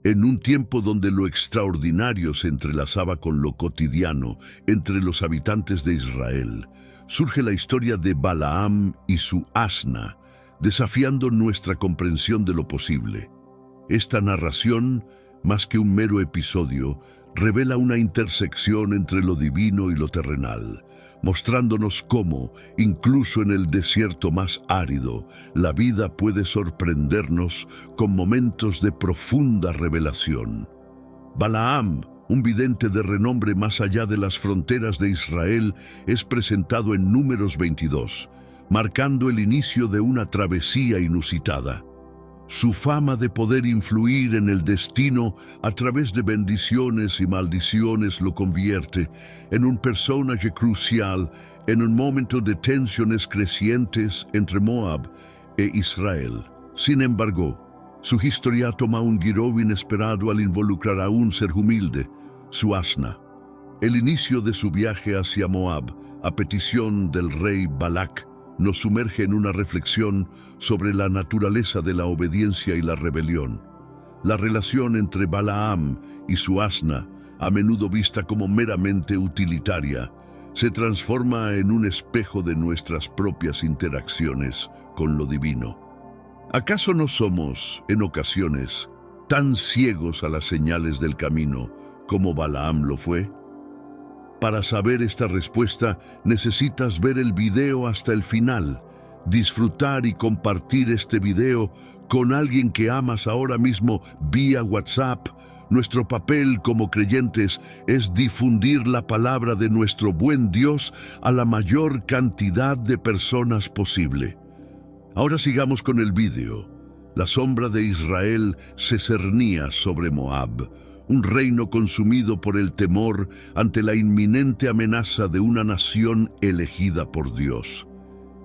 En un tiempo donde lo extraordinario se entrelazaba con lo cotidiano entre los habitantes de Israel, surge la historia de Balaam y su asna, desafiando nuestra comprensión de lo posible. Esta narración, más que un mero episodio, revela una intersección entre lo divino y lo terrenal, mostrándonos cómo, incluso en el desierto más árido, la vida puede sorprendernos con momentos de profunda revelación. Balaam, un vidente de renombre más allá de las fronteras de Israel, es presentado en Números 22, marcando el inicio de una travesía inusitada. Su fama de poder influir en el destino a través de bendiciones y maldiciones lo convierte en un personaje crucial en un momento de tensiones crecientes entre Moab e Israel. Sin embargo, su historia toma un giro inesperado al involucrar a un ser humilde, su asna. El inicio de su viaje hacia Moab, a petición del rey Balac, nos sumerge en una reflexión sobre la naturaleza de la obediencia y la rebelión. La relación entre Balaam y su asna, a menudo vista como meramente utilitaria, se transforma en un espejo de nuestras propias interacciones con lo divino. ¿Acaso no somos, en ocasiones, tan ciegos a las señales del camino como Balaam lo fue? Para saber esta respuesta, necesitas ver el video hasta el final, disfrutar y compartir este video con alguien que amas ahora mismo vía WhatsApp. Nuestro papel como creyentes es difundir la palabra de nuestro buen Dios a la mayor cantidad de personas posible. Ahora sigamos con el video. La sombra de Israel se cernía sobre Moab, un reino consumido por el temor ante la inminente amenaza de una nación elegida por Dios.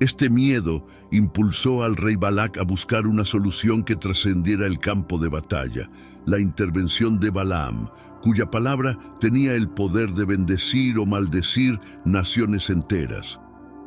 Este miedo impulsó al rey Balac a buscar una solución que trascendiera el campo de batalla, la intervención de Balaam, cuya palabra tenía el poder de bendecir o maldecir naciones enteras.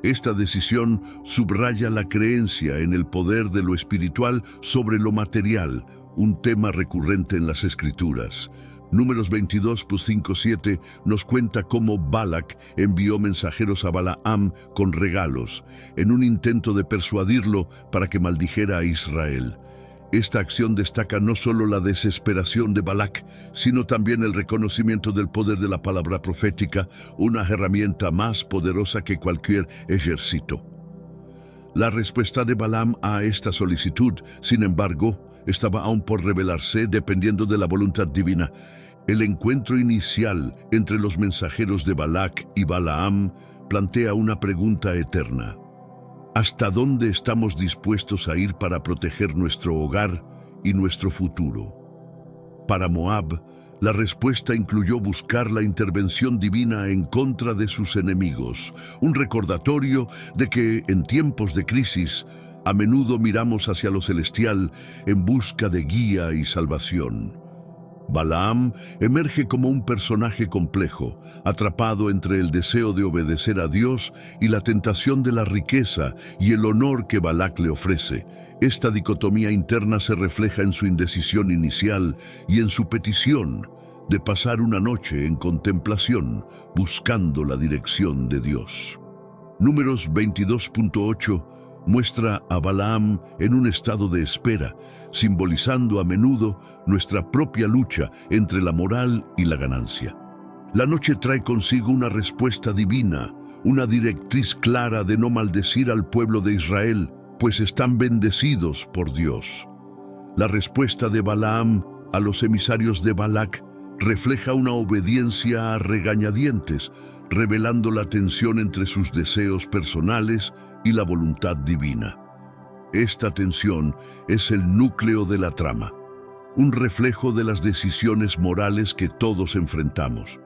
Esta decisión subraya la creencia en el poder de lo espiritual sobre lo material, un tema recurrente en las Escrituras. Números 22:5-7 nos cuenta cómo Balac envió mensajeros a Balaam con regalos, en un intento de persuadirlo para que maldijera a Israel. Esta acción destaca no solo la desesperación de Balac, sino también el reconocimiento del poder de la palabra profética, una herramienta más poderosa que cualquier ejército. La respuesta de Balaam a esta solicitud, sin embargo, estaba aún por revelarse dependiendo de la voluntad divina. El encuentro inicial entre los mensajeros de Balac y Balaam plantea una pregunta eterna. ¿Hasta dónde estamos dispuestos a ir para proteger nuestro hogar y nuestro futuro? Para Moab, la respuesta incluyó buscar la intervención divina en contra de sus enemigos, un recordatorio de que en tiempos de crisis, a menudo miramos hacia lo celestial en busca de guía y salvación. Balaam emerge como un personaje complejo, atrapado entre el deseo de obedecer a Dios y la tentación de la riqueza y el honor que Balac le ofrece. Esta dicotomía interna se refleja en su indecisión inicial y en su petición de pasar una noche en contemplación, buscando la dirección de Dios. Números 22:8 muestra a Balaam en un estado de espera, simbolizando a menudo nuestra propia lucha entre la moral y la ganancia. La noche trae consigo una respuesta divina, una directriz clara de no maldecir al pueblo de Israel, pues están bendecidos por Dios. La respuesta de Balaam a los emisarios de Balac refleja una obediencia a regañadientes, revelando la tensión entre sus deseos personales y la voluntad divina. Esta tensión es el núcleo de la trama, un reflejo de las decisiones morales que todos enfrentamos.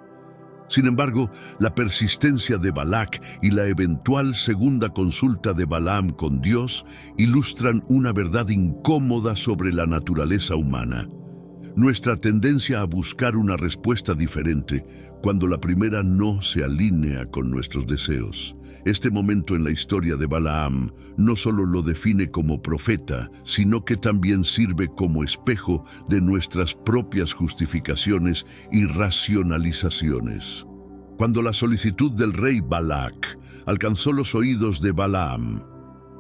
Sin embargo, la persistencia de Balac y la eventual segunda consulta de Balaam con Dios ilustran una verdad incómoda sobre la naturaleza humana. nuestra tendencia a buscar una respuesta diferente cuando la primera no se alinea con nuestros deseos. Este momento en la historia de Balaam no solo lo define como profeta, sino que también sirve como espejo de nuestras propias justificaciones y racionalizaciones. Cuando la solicitud del rey Balac alcanzó los oídos de Balaam,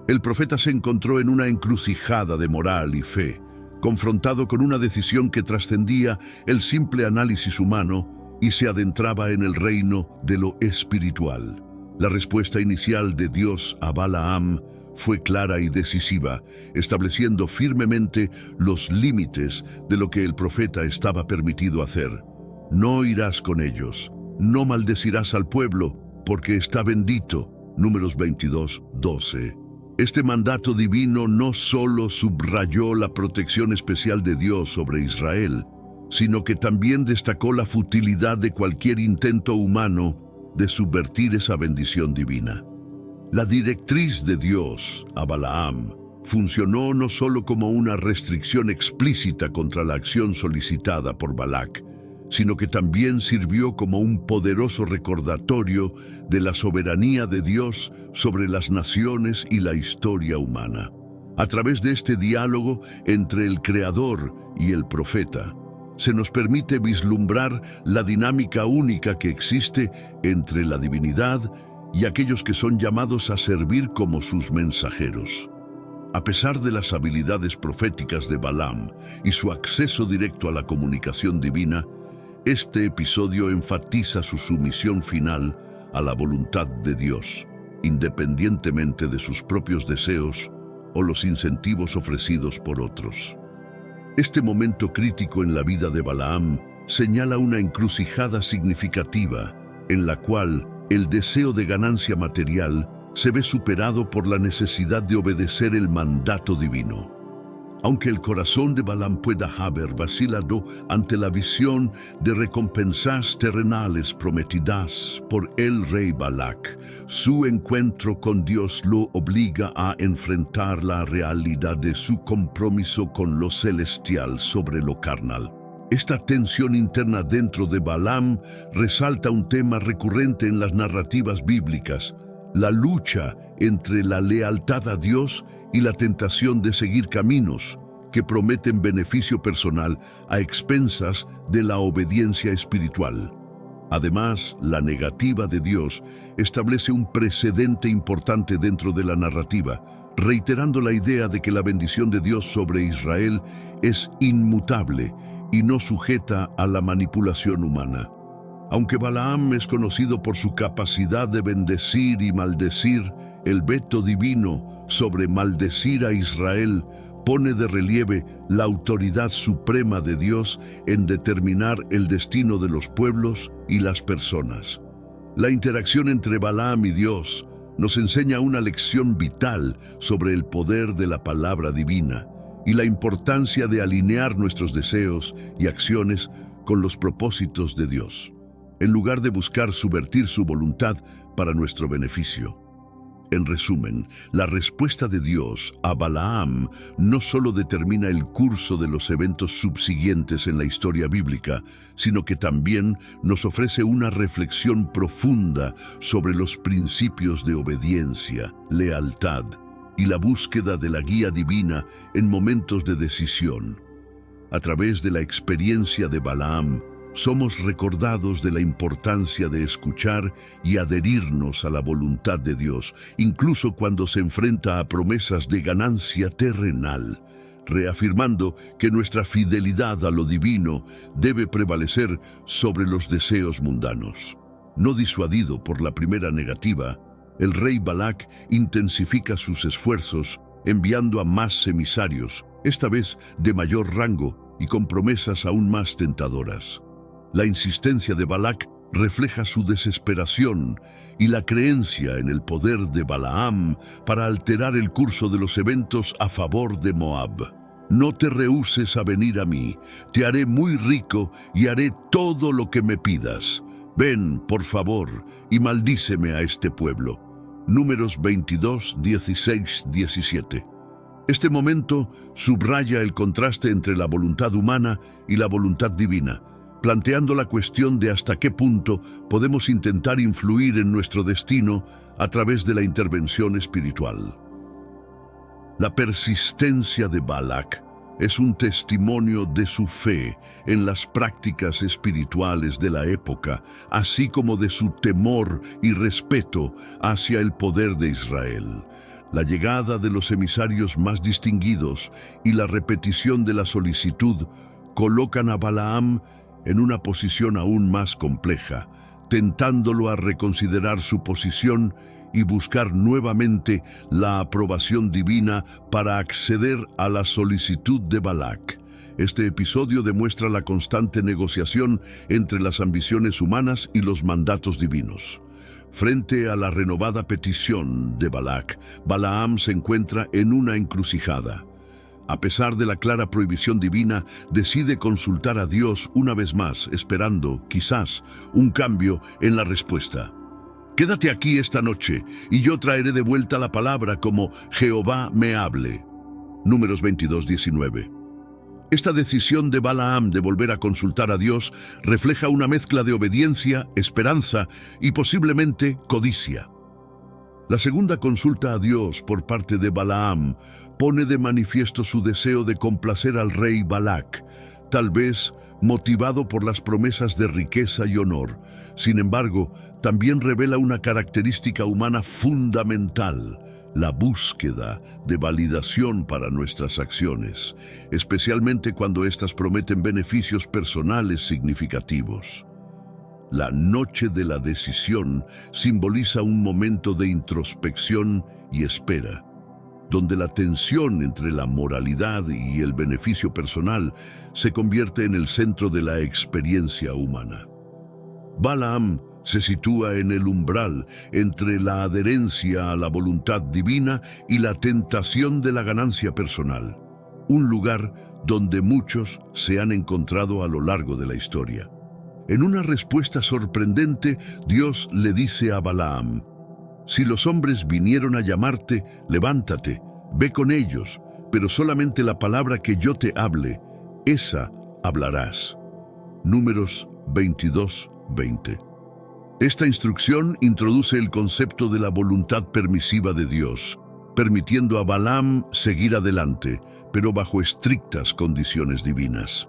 el profeta se encontró en una encrucijada de moral y fe, confrontado con una decisión que trascendía el simple análisis humano y se adentraba en el reino de lo espiritual. La respuesta inicial de Dios a Balaam fue clara y decisiva, estableciendo firmemente los límites de lo que el profeta estaba permitido hacer. No irás con ellos, no maldecirás al pueblo, porque está bendito. Números 22:12. Este mandato divino no solo subrayó la protección especial de Dios sobre Israel, sino que también destacó la futilidad de cualquier intento humano de subvertir esa bendición divina. La directriz de Dios a Balaam funcionó no solo como una restricción explícita contra la acción solicitada por Balac, sino que también sirvió como un poderoso recordatorio de la soberanía de Dios sobre las naciones y la historia humana. A través de este diálogo entre el Creador y el profeta, se nos permite vislumbrar la dinámica única que existe entre la divinidad y aquellos que son llamados a servir como sus mensajeros. A pesar de las habilidades proféticas de Balaam y su acceso directo a la comunicación divina, este episodio enfatiza su sumisión final a la voluntad de Dios, independientemente de sus propios deseos o los incentivos ofrecidos por otros. Este momento crítico en la vida de Balaam señala una encrucijada significativa en la cual el deseo de ganancia material se ve superado por la necesidad de obedecer el mandato divino. Aunque el corazón de Balaam pueda haber vacilado ante la visión de recompensas terrenales prometidas por el rey Balac, su encuentro con Dios lo obliga a enfrentar la realidad de su compromiso con lo celestial sobre lo carnal. Esta tensión interna dentro de Balaam resalta un tema recurrente en las narrativas bíblicas: la lucha entre la lealtad a Dios y la tentación de seguir caminos que prometen beneficio personal a expensas de la obediencia espiritual. Además, la negativa de Dios establece un precedente importante dentro de la narrativa, reiterando la idea de que la bendición de Dios sobre Israel es inmutable y no sujeta a la manipulación humana. Aunque Balaam es conocido por su capacidad de bendecir y maldecir, el veto divino sobre maldecir a Israel pone de relieve la autoridad suprema de Dios en determinar el destino de los pueblos y las personas. La interacción entre Balaam y Dios nos enseña una lección vital sobre el poder de la palabra divina y la importancia de alinear nuestros deseos y acciones con los propósitos de Dios, en lugar de buscar subvertir su voluntad para nuestro beneficio. En resumen, la respuesta de Dios a Balaam no solo determina el curso de los eventos subsiguientes en la historia bíblica, sino que también nos ofrece una reflexión profunda sobre los principios de obediencia, lealtad y la búsqueda de la guía divina en momentos de decisión. A través de la experiencia de Balaam, somos recordados de la importancia de escuchar y adherirnos a la voluntad de Dios, incluso cuando se enfrenta a promesas de ganancia terrenal, reafirmando que nuestra fidelidad a lo divino debe prevalecer sobre los deseos mundanos. No disuadido por la primera negativa, el rey Balac intensifica sus esfuerzos enviando a más emisarios, esta vez de mayor rango y con promesas aún más tentadoras. La insistencia de Balac refleja su desesperación y la creencia en el poder de Balaam para alterar el curso de los eventos a favor de Moab. No te rehúses a venir a mí, te haré muy rico y haré todo lo que me pidas. Ven, por favor, y maldíceme a este pueblo. Números 22, 16, 17. Este momento subraya el contraste entre la voluntad humana y la voluntad divina, planteando la cuestión de hasta qué punto podemos intentar influir en nuestro destino a través de la intervención espiritual. La persistencia de Balac es un testimonio de su fe en las prácticas espirituales de la época, así como de su temor y respeto hacia el poder de Israel. La llegada de los emisarios más distinguidos y la repetición de la solicitud colocan a Balaam en una posición aún más compleja, tentándolo a reconsiderar su posición y buscar nuevamente la aprobación divina para acceder a la solicitud de Balac. Este episodio demuestra la constante negociación entre las ambiciones humanas y los mandatos divinos. Frente a la renovada petición de Balac, Balaam se encuentra en una encrucijada. A pesar de la clara prohibición divina, decide consultar a Dios una vez más, esperando, quizás, un cambio en la respuesta. Quédate aquí esta noche, y yo traeré de vuelta la palabra como Jehová me hable. Números 22:19. Esta decisión de Balaam de volver a consultar a Dios refleja una mezcla de obediencia, esperanza y posiblemente codicia. La segunda consulta a Dios por parte de Balaam pone de manifiesto su deseo de complacer al rey Balac, tal vez motivado por las promesas de riqueza y honor. Sin embargo, también revela una característica humana fundamental: la búsqueda de validación para nuestras acciones, especialmente cuando éstas prometen beneficios personales significativos. La noche de la decisión simboliza un momento de introspección y espera, donde la tensión entre la moralidad y el beneficio personal se convierte en el centro de la experiencia humana. Balaam se sitúa en el umbral entre la adherencia a la voluntad divina y la tentación de la ganancia personal, un lugar donde muchos se han encontrado a lo largo de la historia. En una respuesta sorprendente, Dios le dice a Balaam: si los hombres vinieron a llamarte, levántate, ve con ellos, pero solamente la palabra que yo te hable, esa hablarás. Números 22:20. Esta instrucción introduce el concepto de la voluntad permisiva de Dios, permitiendo a Balaam seguir adelante, pero bajo estrictas condiciones divinas.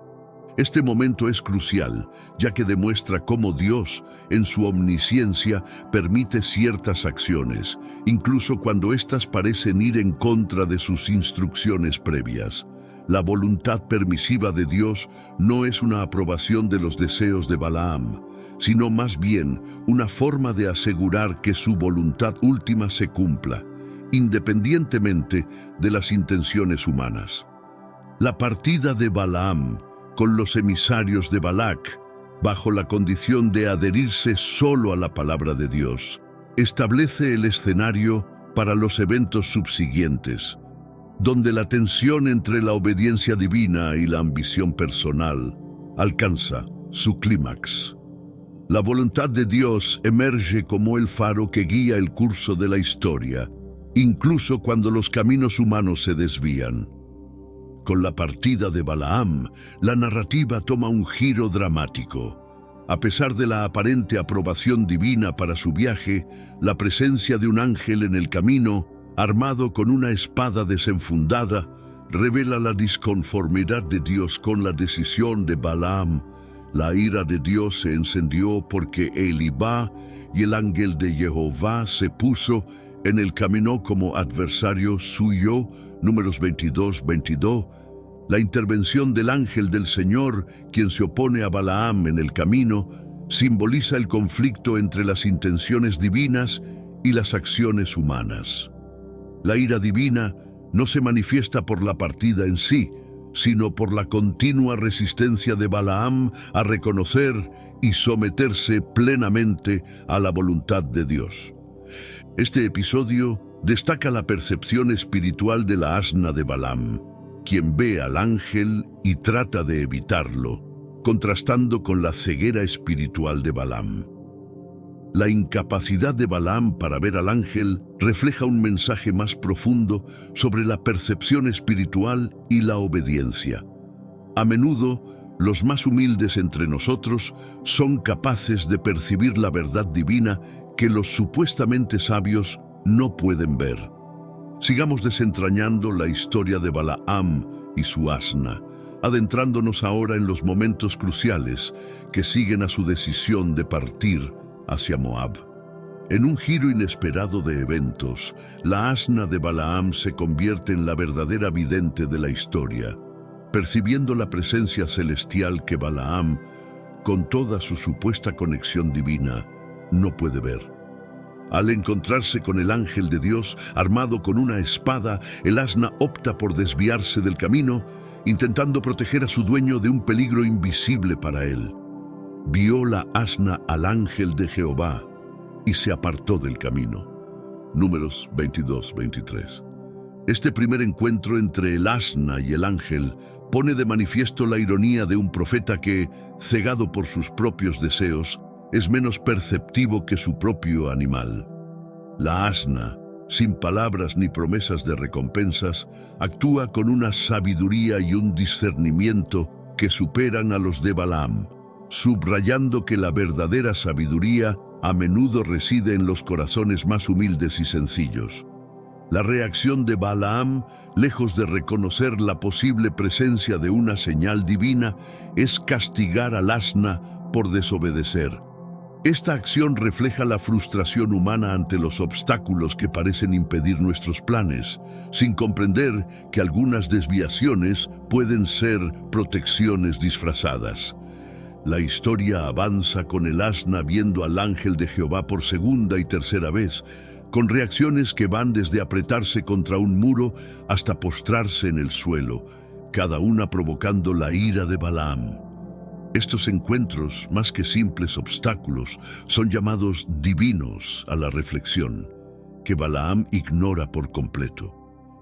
Este momento es crucial, ya que demuestra cómo Dios, en su omnisciencia, permite ciertas acciones, incluso cuando éstas parecen ir en contra de sus instrucciones previas. La voluntad permisiva de Dios no es una aprobación de los deseos de Balaam, sino más bien una forma de asegurar que su voluntad última se cumpla, independientemente de las intenciones humanas. La partida de Balaam con los emisarios de Balac, bajo la condición de adherirse solo a la palabra de Dios, establece el escenario para los eventos subsiguientes, donde la tensión entre la obediencia divina y la ambición personal alcanza su clímax. La voluntad de Dios emerge como el faro que guía el curso de la historia, incluso cuando los caminos humanos se desvían. Con la partida de Balaam, la narrativa toma un giro dramático. A pesar de la aparente aprobación divina para su viaje, la presencia de un ángel en el camino, armado con una espada desenfundada, revela la disconformidad de Dios con la decisión de Balaam. La ira de Dios se encendió porque Elibá y el ángel de Jehová se puso en el camino como adversario suyo. Números 22:22. La intervención del ángel del Señor, quien se opone a Balaam en el camino, simboliza el conflicto entre las intenciones divinas y las acciones humanas. La ira divina no se manifiesta por la partida en sí, sino por la continua resistencia de Balaam a reconocer y someterse plenamente a la voluntad de Dios. Este episodio destaca la percepción espiritual de la asna de Balaam, quien ve al ángel y trata de evitarlo, contrastando con la ceguera espiritual de Balaam. La incapacidad de Balaam para ver al ángel refleja un mensaje más profundo sobre la percepción espiritual y la obediencia. A menudo, los más humildes entre nosotros son capaces de percibir la verdad divina que los supuestamente sabios no pueden ver. Sigamos desentrañando la historia de Balaam y su asna, adentrándonos ahora en los momentos cruciales que siguen a su decisión de partir hacia Moab. En un giro inesperado de eventos, la asna de Balaam se convierte en la verdadera vidente de la historia, percibiendo la presencia celestial que Balaam, con toda su supuesta conexión divina, no puede ver. Al encontrarse con el ángel de Dios armado con una espada, el asna opta por desviarse del camino, intentando proteger a su dueño de un peligro invisible para él. Vio la asna al ángel de Jehová y se apartó del camino. Números 22-23. Este primer encuentro entre el asna y el ángel pone de manifiesto la ironía de un profeta que, cegado por sus propios deseos, es menos perceptivo que su propio animal. La asna, sin palabras ni promesas de recompensas, actúa con una sabiduría y un discernimiento que superan a los de Balaam, subrayando que la verdadera sabiduría a menudo reside en los corazones más humildes y sencillos. La reacción de Balaam, lejos de reconocer la posible presencia de una señal divina, es castigar al asna por desobedecer. Esta acción refleja la frustración humana ante los obstáculos que parecen impedir nuestros planes, sin comprender que algunas desviaciones pueden ser protecciones disfrazadas. La historia avanza con el asna viendo al ángel de Jehová por segunda y tercera vez, con reacciones que van desde apretarse contra un muro hasta postrarse en el suelo, cada una provocando la ira de Balaam. Estos encuentros, más que simples obstáculos, son llamados divinos a la reflexión, que Balaam ignora por completo.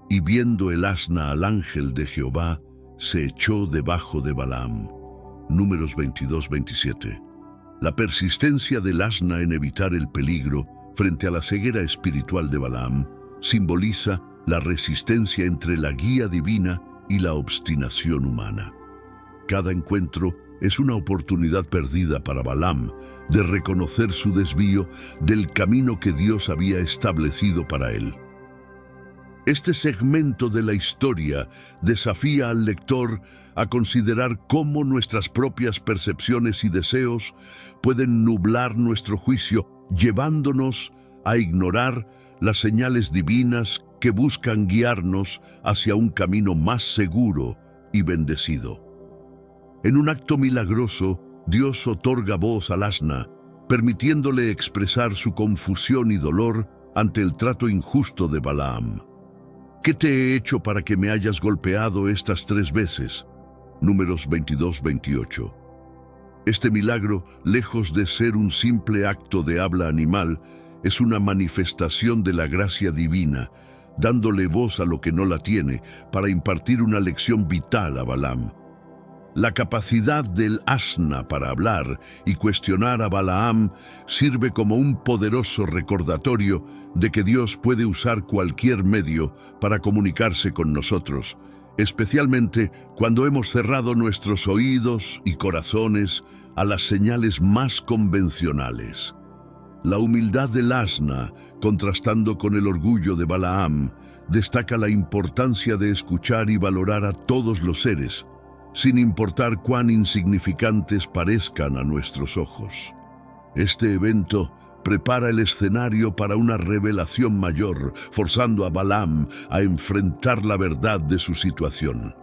Y viendo el asna al ángel de Jehová, se echó debajo de Balaam. Números 22-27. La persistencia del asna en evitar el peligro frente a la ceguera espiritual de Balaam simboliza la resistencia entre la guía divina y la obstinación humana. Cada encuentro es una oportunidad perdida para Balaam de reconocer su desvío del camino que Dios había establecido para él. Este segmento de la historia desafía al lector a considerar cómo nuestras propias percepciones y deseos pueden nublar nuestro juicio, llevándonos a ignorar las señales divinas que buscan guiarnos hacia un camino más seguro y bendecido. En un acto milagroso, Dios otorga voz al asna, permitiéndole expresar su confusión y dolor ante el trato injusto de Balaam. ¿Qué te he hecho para que me hayas golpeado estas 3 veces? Números 22-28. Este milagro, lejos de ser un simple acto de habla animal, es una manifestación de la gracia divina, dándole voz a lo que no la tiene para impartir una lección vital a Balaam. La capacidad del asna para hablar y cuestionar a Balaam sirve como un poderoso recordatorio de que Dios puede usar cualquier medio para comunicarse con nosotros, especialmente cuando hemos cerrado nuestros oídos y corazones a las señales más convencionales. La humildad del asna, contrastando con el orgullo de Balaam, destaca la importancia de escuchar y valorar a todos los seres, sin importar cuán insignificantes parezcan a nuestros ojos. Este evento prepara el escenario para una revelación mayor, forzando a Balaam a enfrentar la verdad de su situación.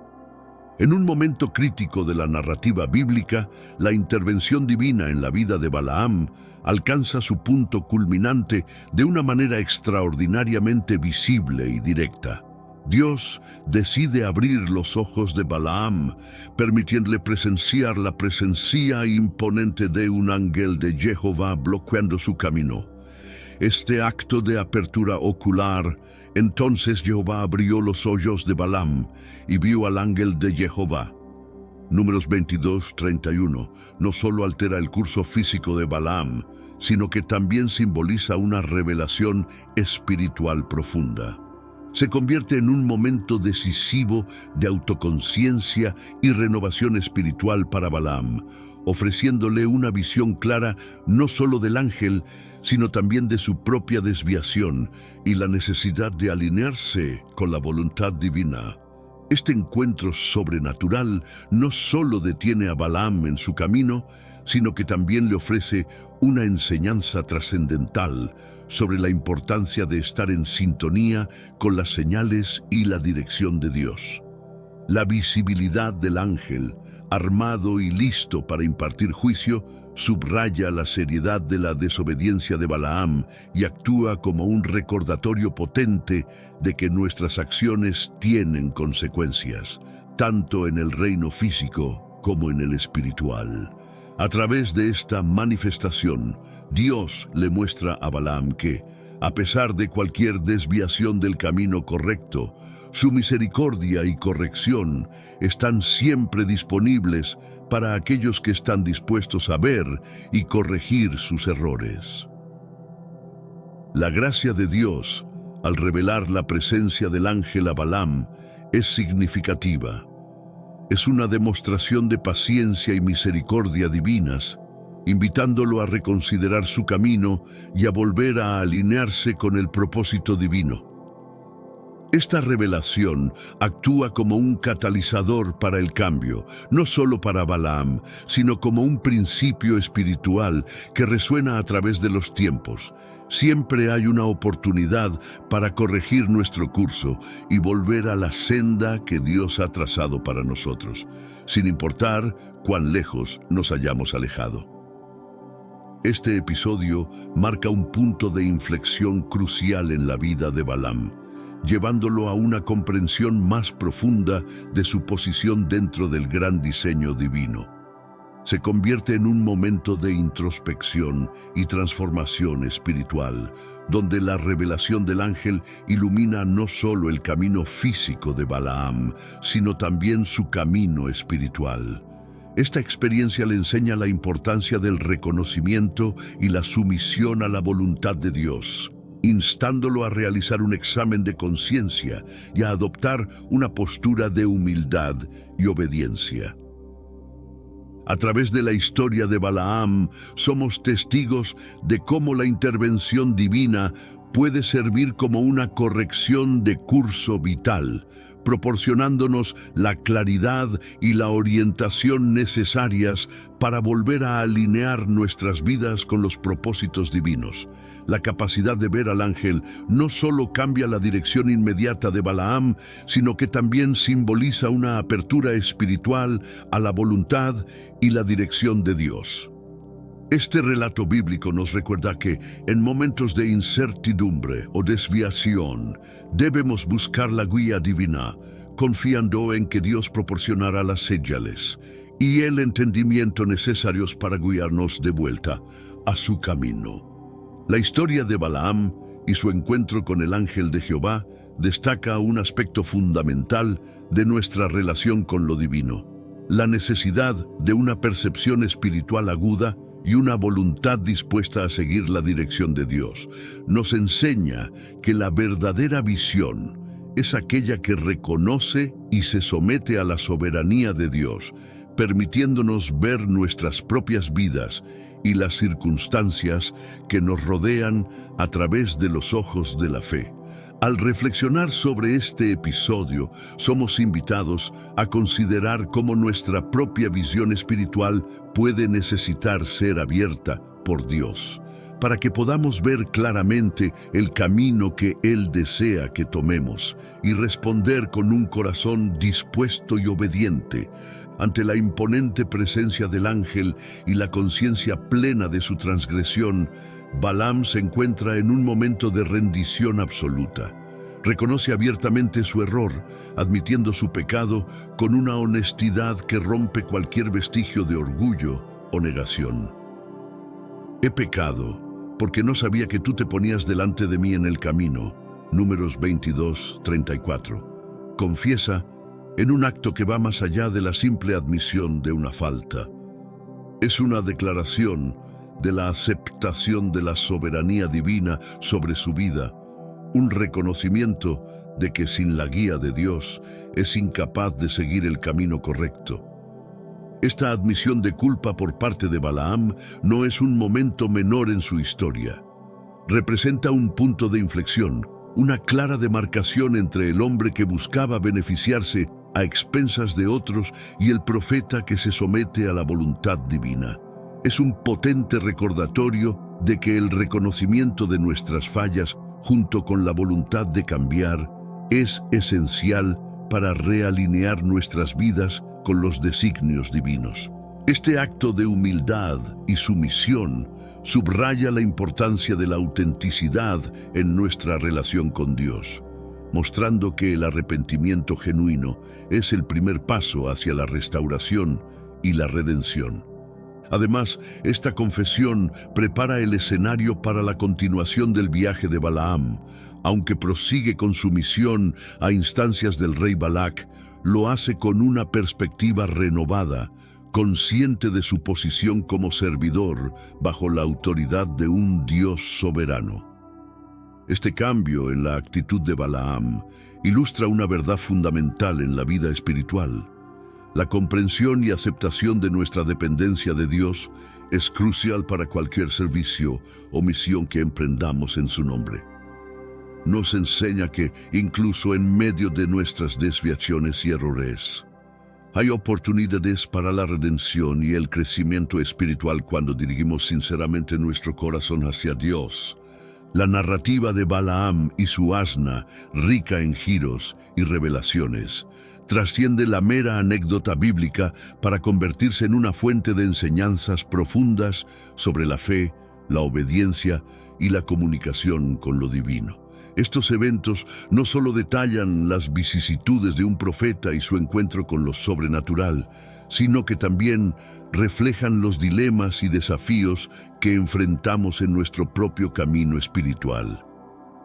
En un momento crítico de la narrativa bíblica, la intervención divina en la vida de Balaam alcanza su punto culminante de una manera extraordinariamente visible y directa. Dios decide abrir los ojos de Balaam, permitiéndole presenciar la presencia imponente de un ángel de Jehová bloqueando su camino. Este acto de apertura ocular, entonces Jehová abrió los ojos de Balaam y vio al ángel de Jehová. Números 22:31 no solo altera el curso físico de Balaam, sino que también simboliza una revelación espiritual profunda. Se convierte en un momento decisivo de autoconciencia y renovación espiritual para Balaam, ofreciéndole una visión clara no solo del ángel, sino también de su propia desviación y la necesidad de alinearse con la voluntad divina. Este encuentro sobrenatural no solo detiene a Balaam en su camino, sino que también le ofrece una enseñanza trascendental sobre la importancia de estar en sintonía con las señales y la dirección de Dios. La visibilidad del ángel, armado y listo para impartir juicio, subraya la seriedad de la desobediencia de Balaam y actúa como un recordatorio potente de que nuestras acciones tienen consecuencias, tanto en el reino físico como en el espiritual. A través de esta manifestación, Dios le muestra a Balaam que, a pesar de cualquier desviación del camino correcto, su misericordia y corrección están siempre disponibles para aquellos que están dispuestos a ver y corregir sus errores. La gracia de Dios, al revelar la presencia del ángel a Balaam, es significativa. Es una demostración de paciencia y misericordia divinas, invitándolo a reconsiderar su camino y a volver a alinearse con el propósito divino. Esta revelación actúa como un catalizador para el cambio, no solo para Balaam, sino como un principio espiritual que resuena a través de los tiempos. Siempre hay una oportunidad para corregir nuestro curso y volver a la senda que Dios ha trazado para nosotros, sin importar cuán lejos nos hayamos alejado. Este episodio marca un punto de inflexión crucial en la vida de Balaam, llevándolo a una comprensión más profunda de su posición dentro del gran diseño divino. Se convierte en un momento de introspección y transformación espiritual, donde la revelación del ángel ilumina no solo el camino físico de Balaam, sino también su camino espiritual. Esta experiencia le enseña la importancia del reconocimiento y la sumisión a la voluntad de Dios, instándolo a realizar un examen de conciencia y a adoptar una postura de humildad y obediencia. A través de la historia de Balaam, somos testigos de cómo la intervención divina puede servir como una corrección de curso vital, proporcionándonos la claridad y la orientación necesarias para volver a alinear nuestras vidas con los propósitos divinos. La capacidad de ver al ángel no solo cambia la dirección inmediata de Balaam, sino que también simboliza una apertura espiritual a la voluntad y la dirección de Dios. Este relato bíblico nos recuerda que, en momentos de incertidumbre o desviación, debemos buscar la guía divina, confiando en que Dios proporcionará las señales y el entendimiento necesarios para guiarnos de vuelta a su camino. La historia de Balaam y su encuentro con el ángel de Jehová destaca un aspecto fundamental de nuestra relación con lo divino: la necesidad de una percepción espiritual aguda y una voluntad dispuesta a seguir la dirección de Dios. Nos enseña que la verdadera visión es aquella que reconoce y se somete a la soberanía de Dios, permitiéndonos ver nuestras propias vidas y las circunstancias que nos rodean a través de los ojos de la fe. Al reflexionar sobre este episodio, somos invitados a considerar cómo nuestra propia visión espiritual puede necesitar ser abierta por Dios, para que podamos ver claramente el camino que Él desea que tomemos y responder con un corazón dispuesto y obediente. Ante la imponente presencia del ángel y la conciencia plena de su transgresión, Balaam se encuentra en un momento de rendición absoluta. Reconoce abiertamente su error, admitiendo su pecado con una honestidad que rompe cualquier vestigio de orgullo o negación. He pecado porque no sabía que tú te ponías delante de mí en el camino. Números 22:34. Confiesa: en un acto que va más allá de la simple admisión de una falta. Es una declaración de la aceptación de la soberanía divina sobre su vida, un reconocimiento de que sin la guía de Dios es incapaz de seguir el camino correcto. Esta admisión de culpa por parte de Balaam no es un momento menor en su historia. Representa un punto de inflexión, una clara demarcación entre el hombre que buscaba beneficiarse a expensas de otros y el profeta que se somete a la voluntad divina. Es un potente recordatorio de que el reconocimiento de nuestras fallas, junto con la voluntad de cambiar, es esencial para realinear nuestras vidas con los designios divinos. Este acto de humildad y sumisión subraya la importancia de la autenticidad en nuestra relación con Dios, mostrando que el arrepentimiento genuino es el primer paso hacia la restauración y la redención. Además, esta confesión prepara el escenario para la continuación del viaje de Balaam. Aunque prosigue con su misión a instancias del rey Balac, lo hace con una perspectiva renovada, consciente de su posición como servidor bajo la autoridad de un Dios soberano. Este cambio en la actitud de Balaam ilustra una verdad fundamental en la vida espiritual. La comprensión y aceptación de nuestra dependencia de Dios es crucial para cualquier servicio o misión que emprendamos en su nombre. Nos enseña que, incluso en medio de nuestras desviaciones y errores, hay oportunidades para la redención y el crecimiento espiritual cuando dirigimos sinceramente nuestro corazón hacia Dios. La narrativa de Balaam y su asna, rica en giros y revelaciones, trasciende la mera anécdota bíblica para convertirse en una fuente de enseñanzas profundas sobre la fe, la obediencia y la comunicación con lo divino. Estos eventos no solo detallan las vicisitudes de un profeta y su encuentro con lo sobrenatural, sino que también reflejan los dilemas y desafíos que enfrentamos en nuestro propio camino espiritual.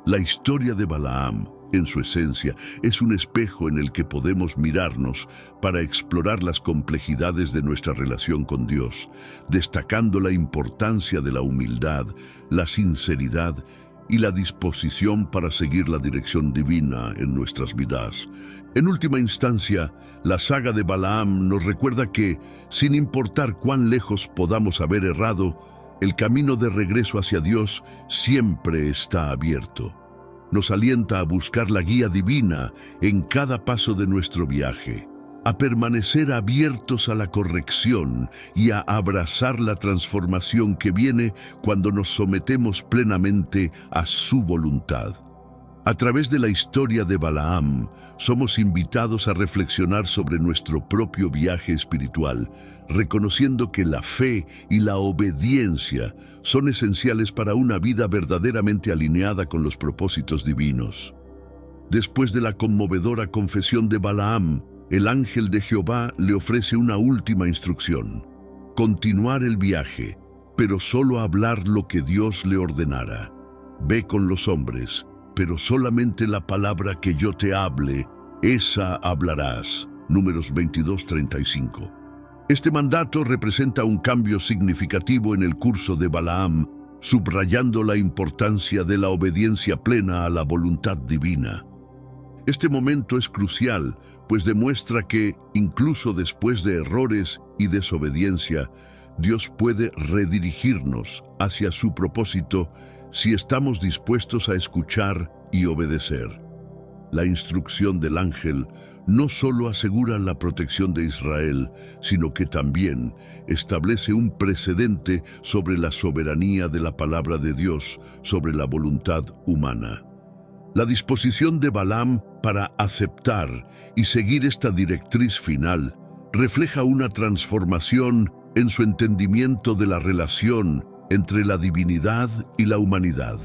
La historia de Balaam, en su esencia, es un espejo en el que podemos mirarnos para explorar las complejidades de nuestra relación con Dios, destacando la importancia de la humildad, la sinceridad y la disposición para seguir la dirección divina en nuestras vidas. En última instancia, la saga de Balaam nos recuerda que, sin importar cuán lejos podamos haber errado, el camino de regreso hacia Dios siempre está abierto. Nos alienta a buscar la guía divina en cada paso de nuestro viaje, a permanecer abiertos a la corrección y a abrazar la transformación que viene cuando nos sometemos plenamente a su voluntad. A través de la historia de Balaam, somos invitados a reflexionar sobre nuestro propio viaje espiritual, reconociendo que la fe y la obediencia son esenciales para una vida verdaderamente alineada con los propósitos divinos. Después de la conmovedora confesión de Balaam, el ángel de Jehová le ofrece una última instrucción: continuar el viaje, pero solo hablar lo que Dios le ordenara. Ve con los hombres, pero solamente la palabra que yo te hable, esa hablarás. Números 22:35. Este mandato representa un cambio significativo en el curso de Balaam, subrayando la importancia de la obediencia plena a la voluntad divina. Este momento es crucial, pues demuestra que, incluso después de errores y desobediencia, Dios puede redirigirnos hacia su propósito si estamos dispuestos a escuchar y obedecer. La instrucción del ángel no solo asegura la protección de Israel, sino que también establece un precedente sobre la soberanía de la palabra de Dios sobre la voluntad humana. La disposición de Balaam para aceptar y seguir esta directriz final refleja una transformación en su entendimiento de la relación entre la divinidad y la humanidad.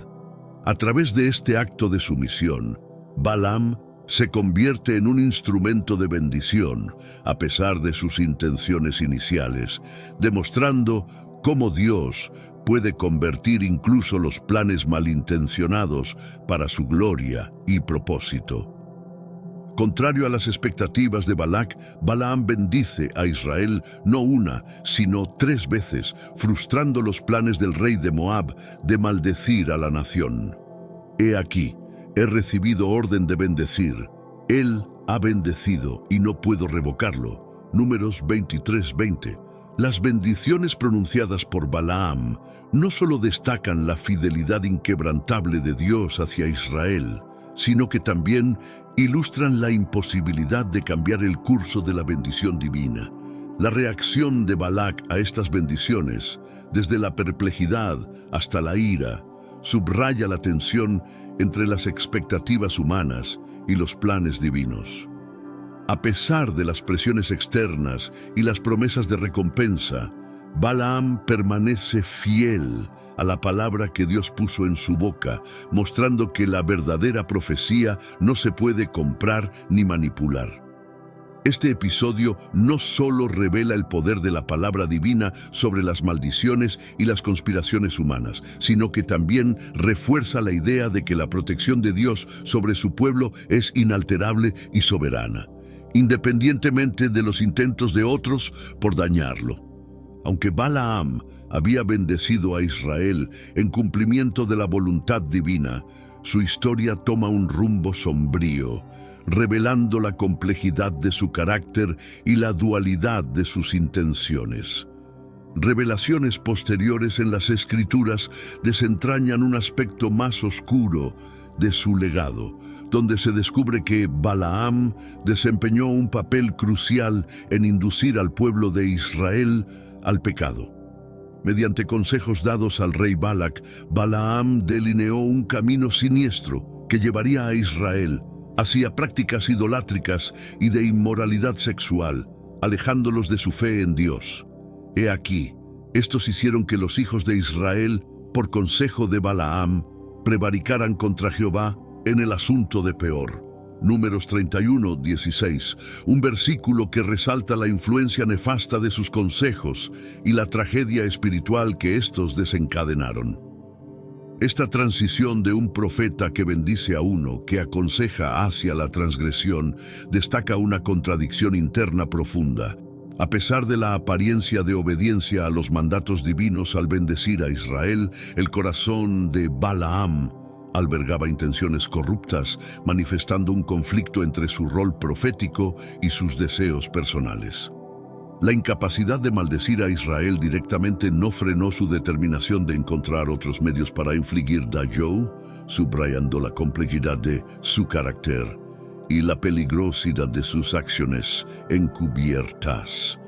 A través de este acto de sumisión, Balaam se convierte en un instrumento de bendición, a pesar de sus intenciones iniciales, demostrando cómo Dios puede convertir incluso los planes malintencionados para su gloria y propósito. Contrario a las expectativas de Balac, Balaam bendice a Israel no una, sino 3 veces, frustrando los planes del rey de Moab de maldecir a la nación. He aquí, he recibido orden de bendecir. Él ha bendecido y no puedo revocarlo. Números 23:20. Las bendiciones pronunciadas por Balaam no solo destacan la fidelidad inquebrantable de Dios hacia Israel, sino que también ilustran la imposibilidad de cambiar el curso de la bendición divina. La reacción de Balac a estas bendiciones, desde la perplejidad hasta la ira, subraya la tensión entre las expectativas humanas y los planes divinos. A pesar de las presiones externas y las promesas de recompensa, Balaam permanece fiel a la palabra que Dios puso en su boca, mostrando que la verdadera profecía no se puede comprar ni manipular. Este episodio no solo revela el poder de la palabra divina sobre las maldiciones y las conspiraciones humanas, sino que también refuerza la idea de que la protección de Dios sobre su pueblo es inalterable y soberana, independientemente de los intentos de otros por dañarlo. Aunque Balaam había bendecido a Israel en cumplimiento de la voluntad divina, su historia toma un rumbo sombrío, revelando la complejidad de su carácter y la dualidad de sus intenciones. Revelaciones posteriores en las Escrituras desentrañan un aspecto más oscuro de su legado, donde se descubre que Balaam desempeñó un papel crucial en inducir al pueblo de Israel al pecado. Mediante consejos dados al rey Balac, Balaam delineó un camino siniestro que llevaría a Israel hacia prácticas idolátricas y de inmoralidad sexual, alejándolos de su fe en Dios. He aquí, estos hicieron que los hijos de Israel, por consejo de Balaam, prevaricaran contra Jehová en el asunto de Peor. Números 31:16, un versículo que resalta la influencia nefasta de sus consejos y la tragedia espiritual que estos desencadenaron. Esta transición de un profeta que bendice a uno que aconseja hacia la transgresión destaca una contradicción interna profunda. A pesar de la apariencia de obediencia a los mandatos divinos al bendecir a Israel, el corazón de Balaam albergaba intenciones corruptas, manifestando un conflicto entre su rol profético y sus deseos personales. La incapacidad de maldecir a Israel directamente no frenó su determinación de encontrar otros medios para infligir daño, subrayando la complejidad de su carácter y la peligrosidad de sus acciones encubiertas.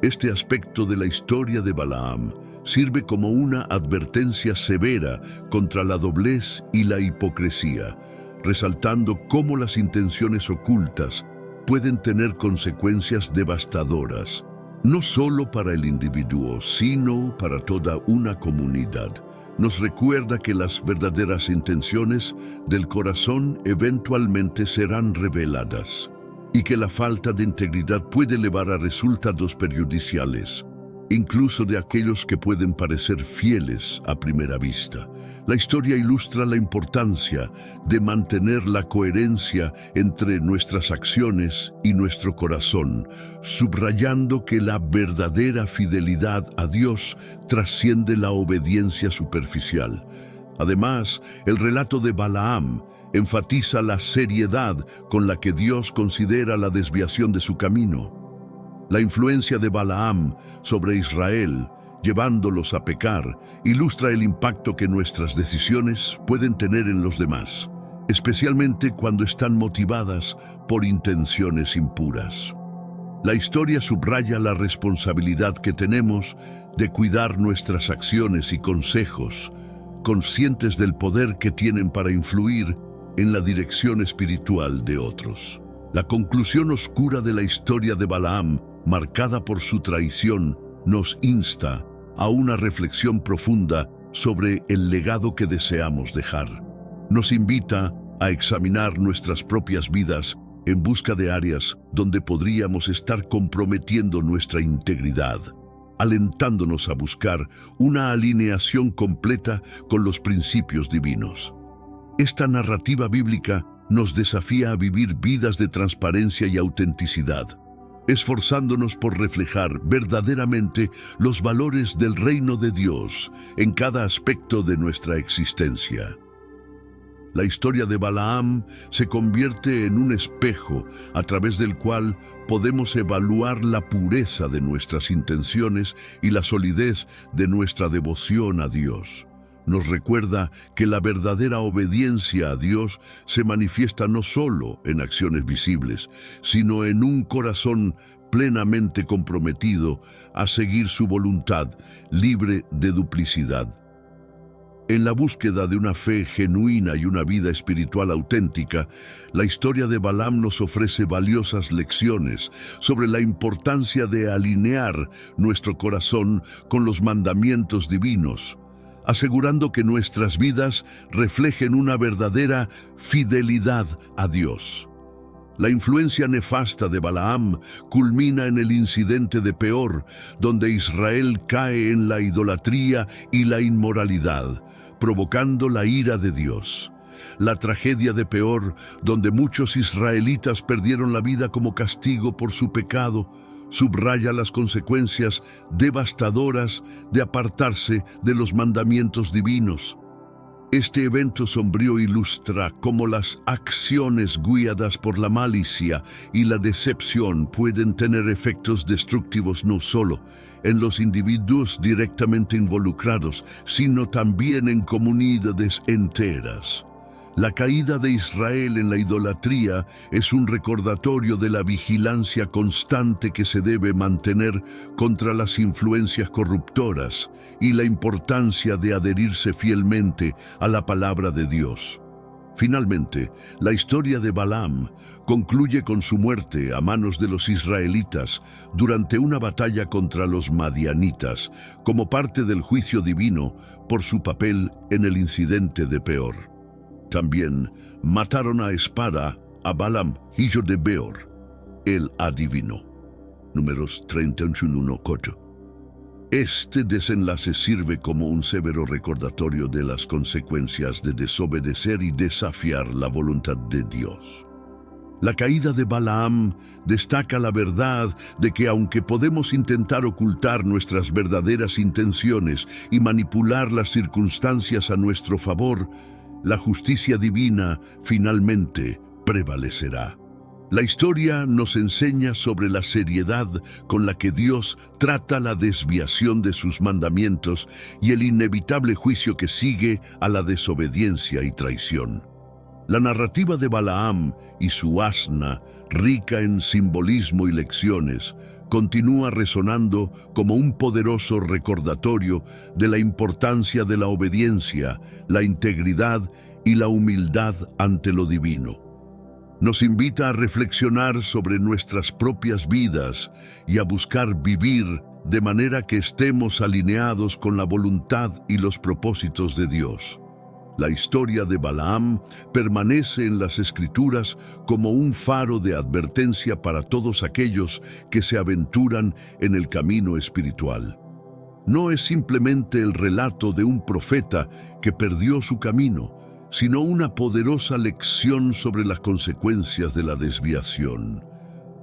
Este aspecto de la historia de Balaam sirve como una advertencia severa contra la doblez y la hipocresía, resaltando cómo las intenciones ocultas pueden tener consecuencias devastadoras, no solo para el individuo, sino para toda una comunidad. Nos recuerda que las verdaderas intenciones del corazón eventualmente serán reveladas y que la falta de integridad puede llevar a resultados perjudiciales, incluso de aquellos que pueden parecer fieles a primera vista. La historia ilustra la importancia de mantener la coherencia entre nuestras acciones y nuestro corazón, subrayando que la verdadera fidelidad a Dios trasciende la obediencia superficial. Además, el relato de Balaam enfatiza la seriedad con la que Dios considera la desviación de su camino. La influencia de Balaam sobre Israel, llevándolos a pecar, ilustra el impacto que nuestras decisiones pueden tener en los demás, especialmente cuando están motivadas por intenciones impuras. La historia subraya la responsabilidad que tenemos de cuidar nuestras acciones y consejos, conscientes del poder que tienen para influir en la dirección espiritual de otros. La conclusión oscura de la historia de Balaam, marcada por su traición, nos insta a una reflexión profunda sobre el legado que deseamos dejar. Nos invita a examinar nuestras propias vidas en busca de áreas donde podríamos estar comprometiendo nuestra integridad, alentándonos a buscar una alineación completa con los principios divinos. Esta narrativa bíblica nos desafía a vivir vidas de transparencia y autenticidad, esforzándonos por reflejar verdaderamente los valores del reino de Dios en cada aspecto de nuestra existencia. La historia de Balaam se convierte en un espejo a través del cual podemos evaluar la pureza de nuestras intenciones y la solidez de nuestra devoción a Dios. Nos recuerda que la verdadera obediencia a Dios se manifiesta no solo en acciones visibles, sino en un corazón plenamente comprometido a seguir su voluntad, libre de duplicidad. En la búsqueda de una fe genuina y una vida espiritual auténtica, la historia de Balaam nos ofrece valiosas lecciones sobre la importancia de alinear nuestro corazón con los mandamientos divinos, asegurando que nuestras vidas reflejen una verdadera fidelidad a Dios. La influencia nefasta de Balaam culmina en el incidente de Peor, donde Israel cae en la idolatría y la inmoralidad, provocando la ira de Dios. La tragedia de Peor, donde muchos israelitas perdieron la vida como castigo por su pecado, subraya las consecuencias devastadoras de apartarse de los mandamientos divinos. Este evento sombrío ilustra cómo las acciones guiadas por la malicia y la decepción pueden tener efectos destructivos no solo en los individuos directamente involucrados, sino también en comunidades enteras. La caída de Israel en la idolatría es un recordatorio de la vigilancia constante que se debe mantener contra las influencias corruptoras y la importancia de adherirse fielmente a la palabra de Dios. Finalmente, la historia de Balaam concluye con su muerte a manos de los israelitas durante una batalla contra los madianitas, como parte del juicio divino por su papel en el incidente de Peor. También mataron a espada a Balaam, hijo de Beor, el adivino. Números 31:1-8. Este desenlace sirve como un severo recordatorio de las consecuencias de desobedecer y desafiar la voluntad de Dios. La caída de Balaam destaca la verdad de que aunque podemos intentar ocultar nuestras verdaderas intenciones y manipular las circunstancias a nuestro favor, la justicia divina finalmente prevalecerá. La historia nos enseña sobre la seriedad con la que Dios trata la desviación de sus mandamientos y el inevitable juicio que sigue a la desobediencia y traición. La narrativa de Balaam y su asna, rica en simbolismo y lecciones, continúa resonando como un poderoso recordatorio de la importancia de la obediencia, la integridad y la humildad ante lo divino. Nos invita a reflexionar sobre nuestras propias vidas y a buscar vivir de manera que estemos alineados con la voluntad y los propósitos de Dios. La historia de Balaam permanece en las Escrituras como un faro de advertencia para todos aquellos que se aventuran en el camino espiritual. No es simplemente el relato de un profeta que perdió su camino, sino una poderosa lección sobre las consecuencias de la desviación.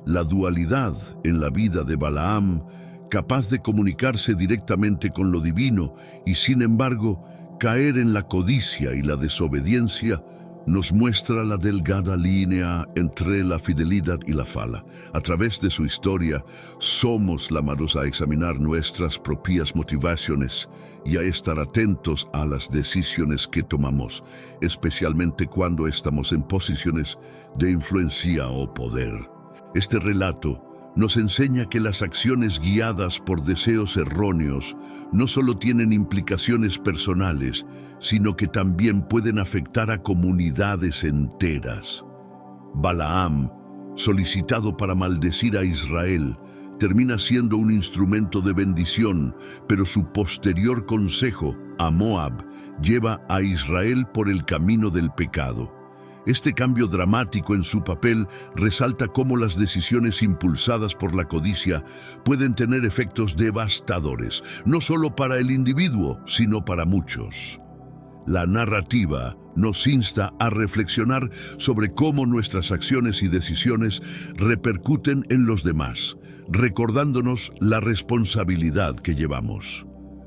La dualidad en la vida de Balaam, capaz de comunicarse directamente con lo divino y, sin embargo, caer en la codicia y la desobediencia, nos muestra la delgada línea entre la fidelidad y la fala. A través de su historia, somos llamados a examinar nuestras propias motivaciones y a estar atentos a las decisiones que tomamos, especialmente cuando estamos en posiciones de influencia o poder. Este relato nos enseña que las acciones guiadas por deseos erróneos no solo tienen implicaciones personales, sino que también pueden afectar a comunidades enteras. Balaam, solicitado para maldecir a Israel, termina siendo un instrumento de bendición, pero su posterior consejo a Moab lleva a Israel por el camino del pecado. Este cambio dramático en su papel resalta cómo las decisiones impulsadas por la codicia pueden tener efectos devastadores, no solo para el individuo, sino para muchos. La narrativa nos insta a reflexionar sobre cómo nuestras acciones y decisiones repercuten en los demás, recordándonos la responsabilidad que llevamos.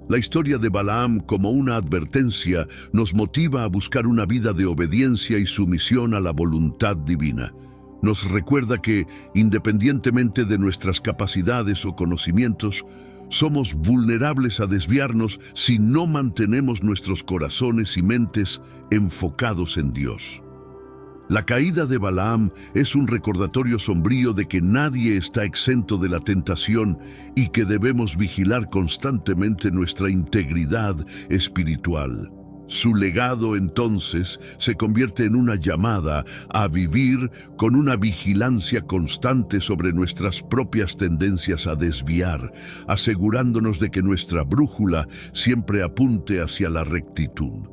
La historia de Balaam, como una advertencia, nos motiva a buscar una vida de obediencia y sumisión a la voluntad divina. Nos recuerda que, independientemente de nuestras capacidades o conocimientos, somos vulnerables a desviarnos si no mantenemos nuestros corazones y mentes enfocados en Dios. La caída de Balaam es un recordatorio sombrío de que nadie está exento de la tentación y que debemos vigilar constantemente nuestra integridad espiritual. Su legado, entonces, se convierte en una llamada a vivir con una vigilancia constante sobre nuestras propias tendencias a desviar, asegurándonos de que nuestra brújula siempre apunte hacia la rectitud.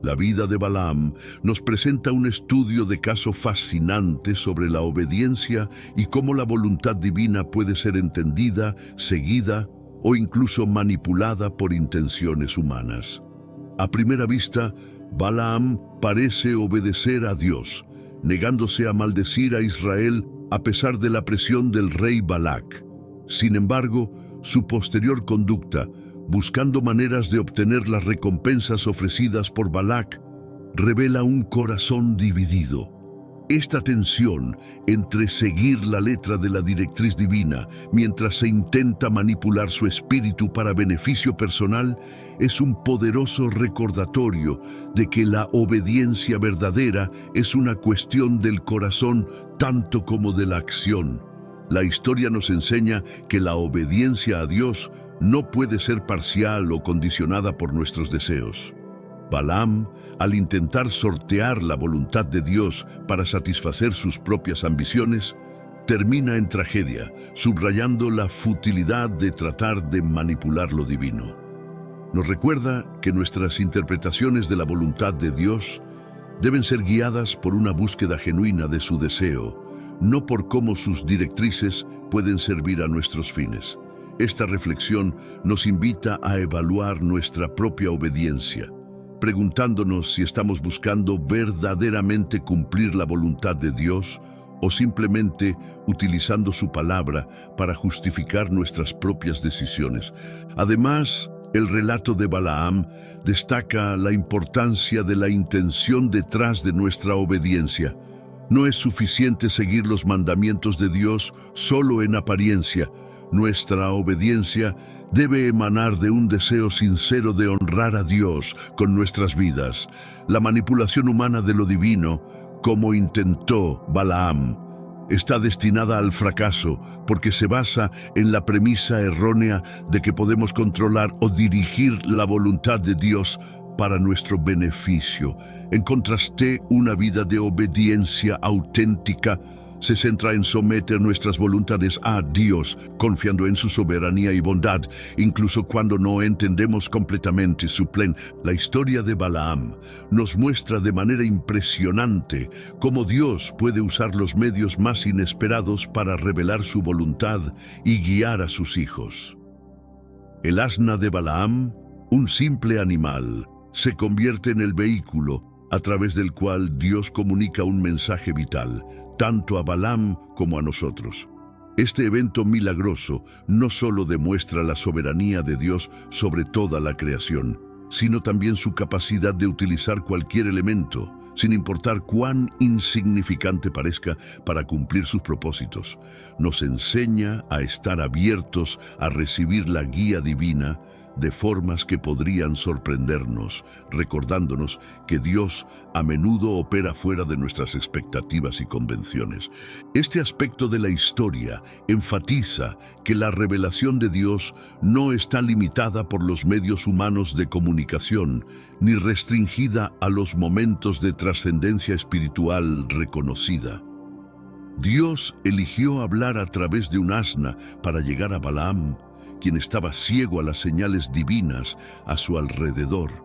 La vida de Balaam nos presenta un estudio de caso fascinante sobre la obediencia y cómo la voluntad divina puede ser entendida, seguida o incluso manipulada por intenciones humanas. A primera vista, Balaam parece obedecer a Dios, negándose a maldecir a Israel a pesar de la presión del rey Balac. Sin embargo, su posterior conducta, buscando maneras de obtener las recompensas ofrecidas por Balac, revela un corazón dividido. Esta tensión entre seguir la letra de la directriz divina mientras se intenta manipular su espíritu para beneficio personal es un poderoso recordatorio de que la obediencia verdadera es una cuestión del corazón tanto como de la acción. La historia nos enseña que la obediencia a Dios no puede ser parcial o condicionada por nuestros deseos. Balaam, al intentar sortear la voluntad de Dios para satisfacer sus propias ambiciones, termina en tragedia, subrayando la futilidad de tratar de manipular lo divino. Nos recuerda que nuestras interpretaciones de la voluntad de Dios deben ser guiadas por una búsqueda genuina de su deseo, no por cómo sus directrices pueden servir a nuestros fines. Esta reflexión nos invita a evaluar nuestra propia obediencia, preguntándonos si estamos buscando verdaderamente cumplir la voluntad de Dios o simplemente utilizando su palabra para justificar nuestras propias decisiones. Además, el relato de Balaam destaca la importancia de la intención detrás de nuestra obediencia. No es suficiente seguir los mandamientos de Dios solo en apariencia. Nuestra obediencia debe emanar de un deseo sincero de honrar a Dios con nuestras vidas. La manipulación humana de lo divino, como intentó Balaam, está destinada al fracaso porque se basa en la premisa errónea de que podemos controlar o dirigir la voluntad de Dios para nuestro beneficio. En contraste, una vida de obediencia auténtica se centra en someter nuestras voluntades a Dios, confiando en su soberanía y bondad, incluso cuando no entendemos completamente su plan. La historia de Balaam nos muestra de manera impresionante cómo Dios puede usar los medios más inesperados para revelar su voluntad y guiar a sus hijos. El asna de Balaam, un simple animal, se convierte en el vehículo a través del cual Dios comunica un mensaje vital, tanto a Balaam como a nosotros. Este evento milagroso no solo demuestra la soberanía de Dios sobre toda la creación, sino también su capacidad de utilizar cualquier elemento, sin importar cuán insignificante parezca, para cumplir sus propósitos. Nos enseña a estar abiertos a recibir la guía divina de formas que podrían sorprendernos, recordándonos que Dios a menudo opera fuera de nuestras expectativas y convenciones. Este aspecto de la historia enfatiza que la revelación de Dios no está limitada por los medios humanos de comunicación, ni restringida a los momentos de trascendencia espiritual reconocida. Dios eligió hablar a través de un asna para llegar a Balaam, quien estaba ciego a las señales divinas a su alrededor.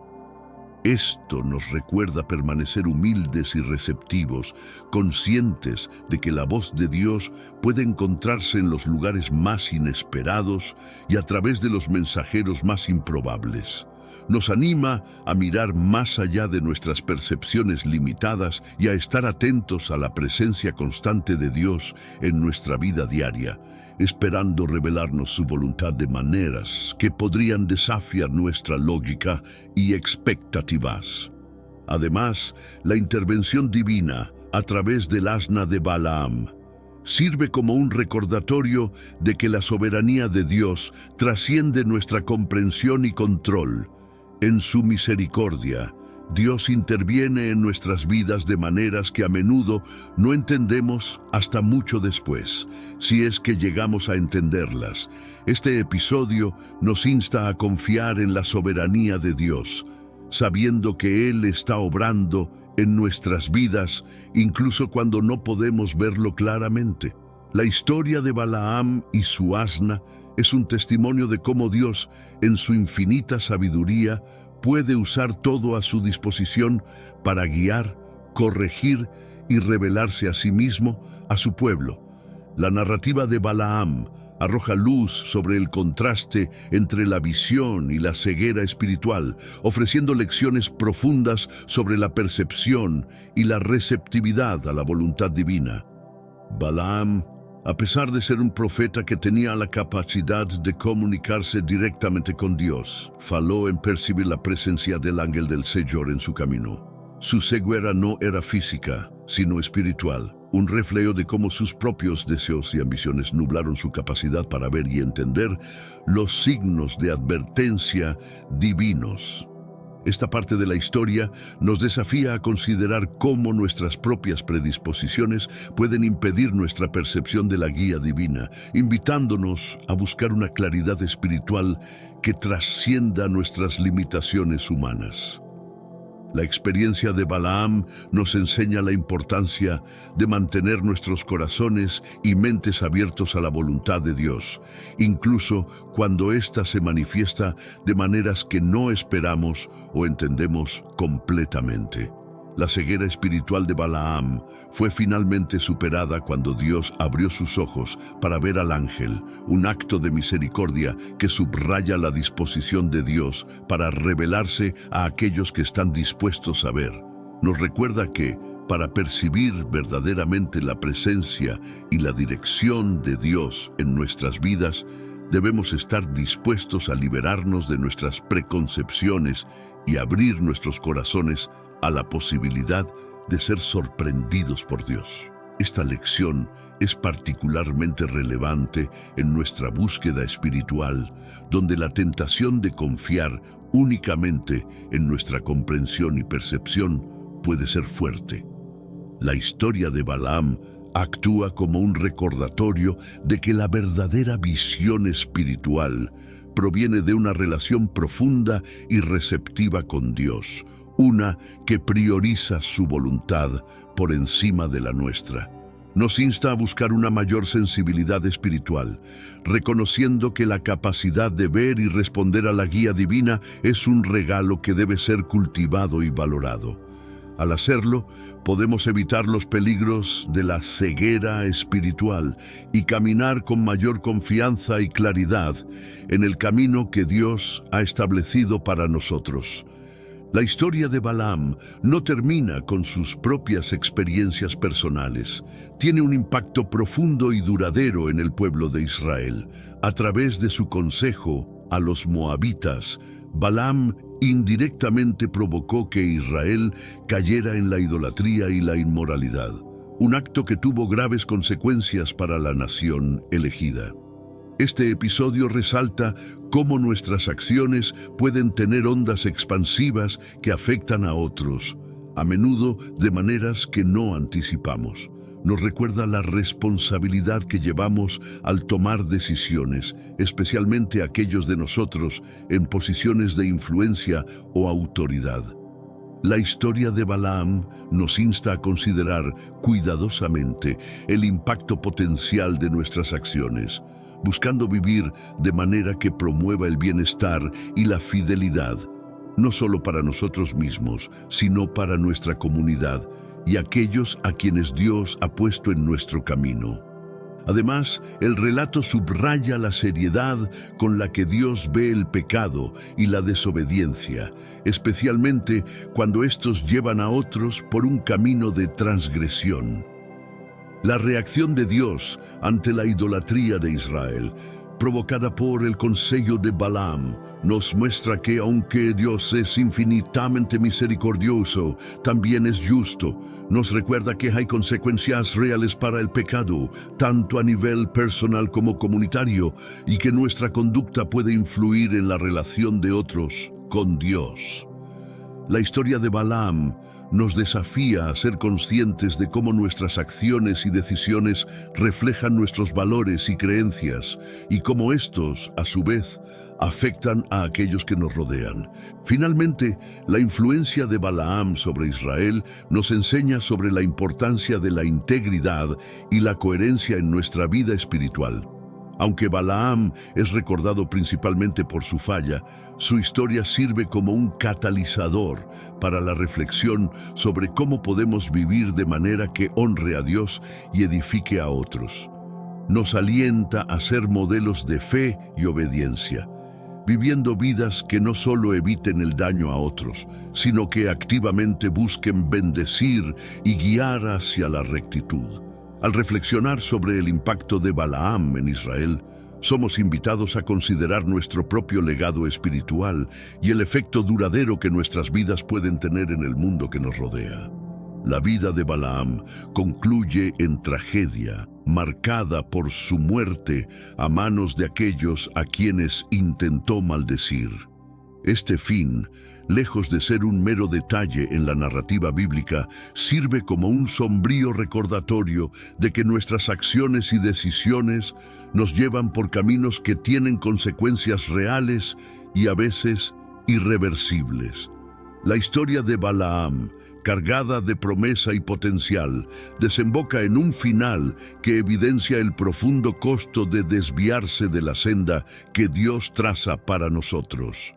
Esto nos recuerda permanecer humildes y receptivos, conscientes de que la voz de Dios puede encontrarse en los lugares más inesperados y a través de los mensajeros más improbables. nos anima a mirar más allá de nuestras percepciones limitadas y a estar atentos a la presencia constante de Dios en nuestra vida diaria, esperando revelarnos su voluntad de maneras que podrían desafiar nuestra lógica y expectativas. Además, la intervención divina a través del asna de Balaam sirve como un recordatorio de que la soberanía de Dios trasciende nuestra comprensión y control. En su misericordia, Dios interviene en nuestras vidas de maneras que a menudo no entendemos hasta mucho después, si es que llegamos a entenderlas. Este episodio nos insta a confiar en la soberanía de Dios, sabiendo que Él está obrando en nuestras vidas, incluso cuando no podemos verlo claramente. La historia de Balaam y su asna es un testimonio de cómo Dios, en su infinita sabiduría, puede usar todo a su disposición para guiar, corregir y revelarse a sí mismo, a su pueblo. La narrativa de Balaam arroja luz sobre el contraste entre la visión y la ceguera espiritual, ofreciendo lecciones profundas sobre la percepción y la receptividad a la voluntad divina. Balaam, a pesar de ser un profeta que tenía la capacidad de comunicarse directamente con Dios, falló en percibir la presencia del ángel del Señor en su camino. Su ceguera no era física, sino espiritual, un reflejo de cómo sus propios deseos y ambiciones nublaron su capacidad para ver y entender los signos de advertencia divinos. Esta parte de la historia nos desafía a considerar cómo nuestras propias predisposiciones pueden impedir nuestra percepción de la guía divina, invitándonos a buscar una claridad espiritual que trascienda nuestras limitaciones humanas. La experiencia de Balaam nos enseña la importancia de mantener nuestros corazones y mentes abiertos a la voluntad de Dios, incluso cuando ésta se manifiesta de maneras que no esperamos o entendemos completamente. La ceguera espiritual de Balaam fue finalmente superada cuando Dios abrió sus ojos para ver al ángel, un acto de misericordia que subraya la disposición de Dios para revelarse a aquellos que están dispuestos a ver. Nos recuerda que, para percibir verdaderamente la presencia y la dirección de Dios en nuestras vidas, debemos estar dispuestos a liberarnos de nuestras preconcepciones y abrir nuestros corazones a la posibilidad de ser sorprendidos por Dios. Esta lección es particularmente relevante en nuestra búsqueda espiritual, donde la tentación de confiar únicamente en nuestra comprensión y percepción puede ser fuerte. La historia de Balaam actúa como un recordatorio de que la verdadera visión espiritual proviene de una relación profunda y receptiva con Dios, una que prioriza su voluntad por encima de la nuestra. Nos insta a buscar una mayor sensibilidad espiritual, reconociendo que la capacidad de ver y responder a la guía divina es un regalo que debe ser cultivado y valorado. Al hacerlo, podemos evitar los peligros de la ceguera espiritual y caminar con mayor confianza y claridad en el camino que Dios ha establecido para nosotros. La historia de Balaam no termina con sus propias experiencias personales. Tiene un impacto profundo y duradero en el pueblo de Israel. A través de su consejo a los moabitas, Balaam indirectamente provocó que Israel cayera en la idolatría y la inmoralidad, un acto que tuvo graves consecuencias para la nación elegida. Este episodio resalta cómo nuestras acciones pueden tener ondas expansivas que afectan a otros, a menudo de maneras que no anticipamos. Nos recuerda la responsabilidad que llevamos al tomar decisiones, especialmente aquellos de nosotros en posiciones de influencia o autoridad. La historia de Balaam nos insta a considerar cuidadosamente el impacto potencial de nuestras acciones, buscando vivir de manera que promueva el bienestar y la fidelidad, no solo para nosotros mismos, sino para nuestra comunidad y aquellos a quienes Dios ha puesto en nuestro camino. Además, el relato subraya la seriedad con la que Dios ve el pecado y la desobediencia, especialmente cuando estos llevan a otros por un camino de transgresión. La reacción de Dios ante la idolatría de Israel, provocada por el consejo de Balaam, nos muestra que aunque Dios es infinitamente misericordioso, también es justo. Nos recuerda que hay consecuencias reales para el pecado, tanto a nivel personal como comunitario, y que nuestra conducta puede influir en la relación de otros con Dios. La historia de Balaam nos desafía a ser conscientes de cómo nuestras acciones y decisiones reflejan nuestros valores y creencias, y cómo estos, a su vez, afectan a aquellos que nos rodean. Finalmente, la influencia de Balaam sobre Israel nos enseña sobre la importancia de la integridad y la coherencia en nuestra vida espiritual. Aunque Balaam es recordado principalmente por su falla, su historia sirve como un catalizador para la reflexión sobre cómo podemos vivir de manera que honre a Dios y edifique a otros. Nos alienta a ser modelos de fe y obediencia, viviendo vidas que no solo eviten el daño a otros, sino que activamente busquen bendecir y guiar hacia la rectitud. Al reflexionar sobre el impacto de Balaam en Israel, somos invitados a considerar nuestro propio legado espiritual y el efecto duradero que nuestras vidas pueden tener en el mundo que nos rodea. La vida de Balaam concluye en tragedia, marcada por su muerte a manos de aquellos a quienes intentó maldecir. Este fin, lejos de ser un mero detalle en la narrativa bíblica, sirve como un sombrío recordatorio de que nuestras acciones y decisiones nos llevan por caminos que tienen consecuencias reales y a veces irreversibles. La historia de Balaam, cargada de promesa y potencial, desemboca en un final que evidencia el profundo costo de desviarse de la senda que Dios traza para nosotros.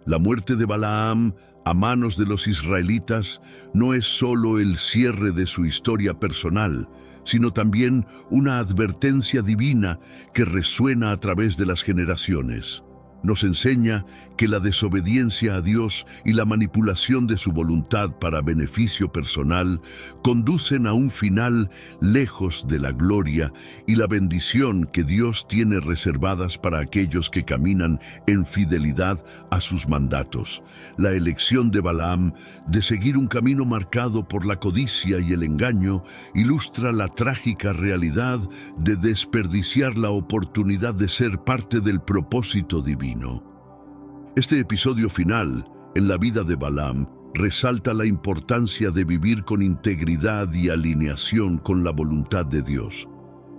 La muerte de Balaam a manos de los israelitas no es solo el cierre de su historia personal, sino también una advertencia divina que resuena a través de las generaciones. Nos enseña que la desobediencia a Dios y la manipulación de su voluntad para beneficio personal conducen a un final lejos de la gloria y la bendición que Dios tiene reservadas para aquellos que caminan en fidelidad a sus mandatos. La elección de Balaam de seguir un camino marcado por la codicia y el engaño ilustra la trágica realidad de desperdiciar la oportunidad de ser parte del propósito divino. Este episodio final en la vida de Balaam resalta la importancia de vivir con integridad y alineación con la voluntad de Dios.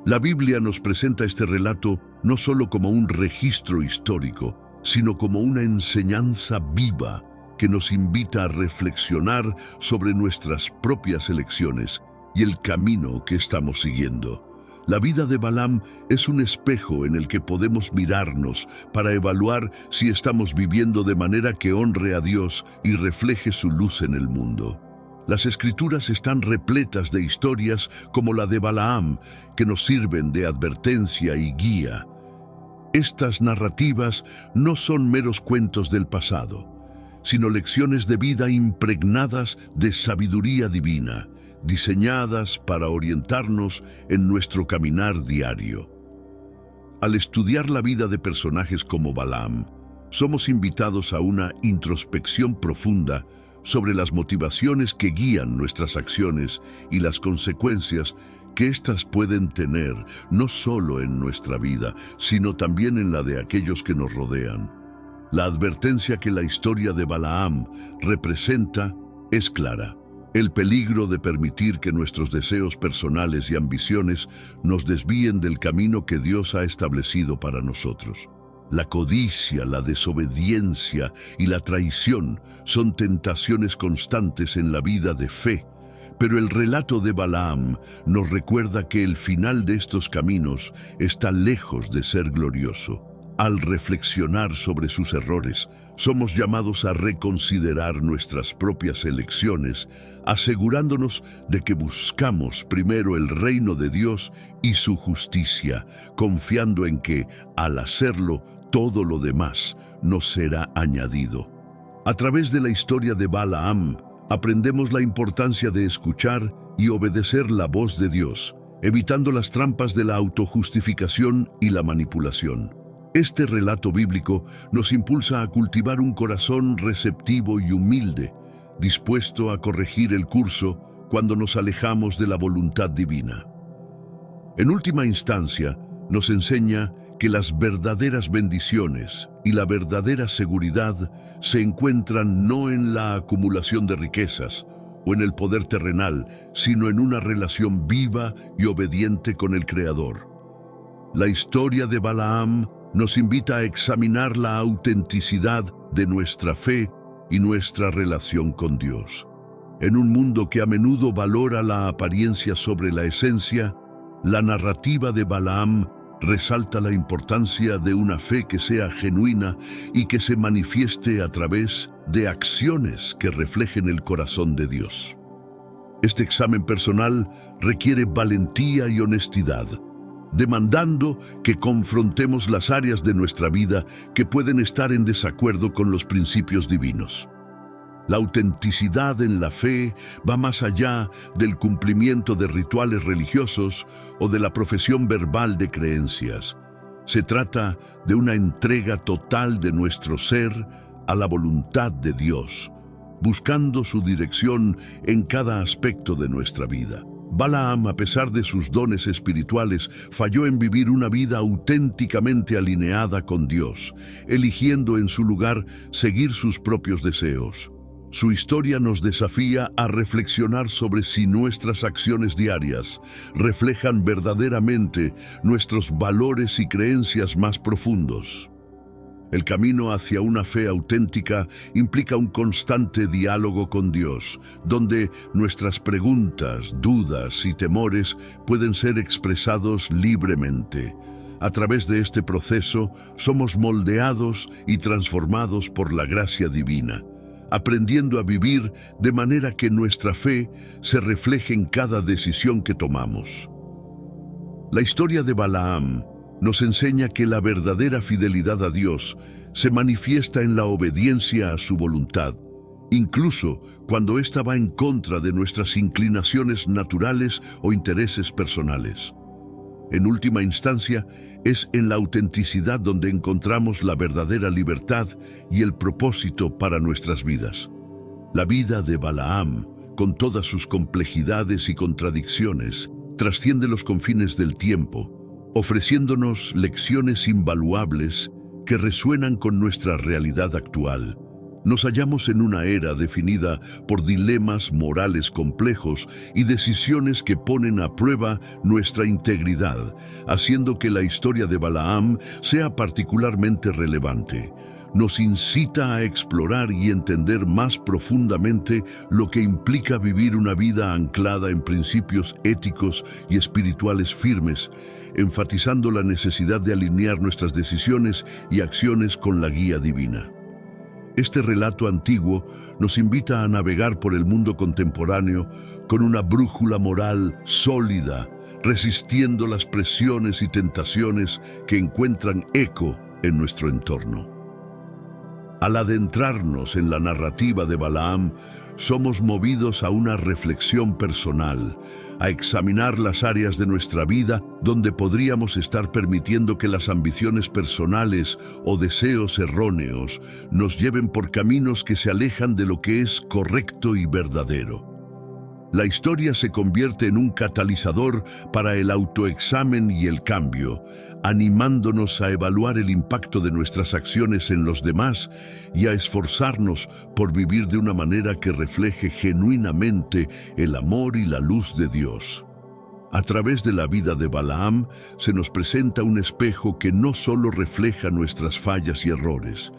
La Biblia nos presenta este relato no solo como un registro histórico, sino como una enseñanza viva que nos invita a reflexionar sobre nuestras propias elecciones y el camino que estamos siguiendo. La vida de Balaam es un espejo en el que podemos mirarnos para evaluar si estamos viviendo de manera que honre a Dios y refleje su luz en el mundo. Las Escrituras están repletas de historias como la de Balaam, que nos sirven de advertencia y guía. Estas narrativas no son meros cuentos del pasado, sino lecciones de vida impregnadas de sabiduría divina, diseñadas para orientarnos en nuestro caminar diario. Al estudiar la vida de personajes como Balaam, somos invitados a una introspección profunda sobre las motivaciones que guían nuestras acciones y las consecuencias que éstas pueden tener no solo en nuestra vida, sino también en la de aquellos que nos rodean. La advertencia que la historia de Balaam representa es clara. El peligro de permitir que nuestros deseos personales y ambiciones nos desvíen del camino que Dios ha establecido para nosotros. La codicia, la desobediencia y la traición son tentaciones constantes en la vida de fe, pero el relato de Balaam nos recuerda que el final de estos caminos está lejos de ser glorioso. Al reflexionar sobre sus errores, somos llamados a reconsiderar nuestras propias elecciones, asegurándonos de que buscamos primero el reino de Dios y su justicia, confiando en que, al hacerlo, todo lo demás nos será añadido. A través de la historia de Balaam, aprendemos la importancia de escuchar y obedecer la voz de Dios, evitando las trampas de la autojustificación y la manipulación. Este relato bíblico nos impulsa a cultivar un corazón receptivo y humilde, dispuesto a corregir el curso cuando nos alejamos de la voluntad divina. En última instancia, nos enseña que las verdaderas bendiciones y la verdadera seguridad se encuentran no en la acumulación de riquezas o en el poder terrenal, sino en una relación viva y obediente con el Creador. La historia de Balaam nos invita a examinar la autenticidad de nuestra fe y nuestra relación con Dios. En un mundo que a menudo valora la apariencia sobre la esencia, la narrativa de Balaam resalta la importancia de una fe que sea genuina y que se manifieste a través de acciones que reflejen el corazón de Dios. Este examen personal requiere valentía y honestidad, demandando que confrontemos las áreas de nuestra vida que pueden estar en desacuerdo con los principios divinos. La autenticidad en la fe va más allá del cumplimiento de rituales religiosos o de la profesión verbal de creencias. Se trata de una entrega total de nuestro ser a la voluntad de Dios, buscando su dirección en cada aspecto de nuestra vida. Balaam, a pesar de sus dones espirituales, falló en vivir una vida auténticamente alineada con Dios, eligiendo en su lugar seguir sus propios deseos. Su historia nos desafía a reflexionar sobre si nuestras acciones diarias reflejan verdaderamente nuestros valores y creencias más profundos. El camino hacia una fe auténtica implica un constante diálogo con Dios, donde nuestras preguntas, dudas y temores pueden ser expresados libremente. A través de este proceso, somos moldeados y transformados por la gracia divina, aprendiendo a vivir de manera que nuestra fe se refleje en cada decisión que tomamos. La historia de Balaam nos enseña que la verdadera fidelidad a Dios se manifiesta en la obediencia a su voluntad, incluso cuando ésta va en contra de nuestras inclinaciones naturales o intereses personales. En última instancia, es en la autenticidad donde encontramos la verdadera libertad y el propósito para nuestras vidas. La vida de Balaam, con todas sus complejidades y contradicciones, trasciende los confines del tiempo, ofreciéndonos lecciones invaluables que resuenan con nuestra realidad actual. Nos hallamos en una era definida por dilemas morales complejos y decisiones que ponen a prueba nuestra integridad, haciendo que la historia de Balaam sea particularmente relevante. Nos incita a explorar y entender más profundamente lo que implica vivir una vida anclada en principios éticos y espirituales firmes, enfatizando la necesidad de alinear nuestras decisiones y acciones con la guía divina. Este relato antiguo nos invita a navegar por el mundo contemporáneo con una brújula moral sólida, resistiendo las presiones y tentaciones que encuentran eco en nuestro entorno. Al adentrarnos en la narrativa de Balaam, somos movidos a una reflexión personal, a examinar las áreas de nuestra vida donde podríamos estar permitiendo que las ambiciones personales o deseos erróneos nos lleven por caminos que se alejan de lo que es correcto y verdadero. La historia se convierte en un catalizador para el autoexamen y el cambio, animándonos a evaluar el impacto de nuestras acciones en los demás y a esforzarnos por vivir de una manera que refleje genuinamente el amor y la luz de Dios. A través de la vida de Balaam se nos presenta un espejo que no solo refleja nuestras fallas y errores,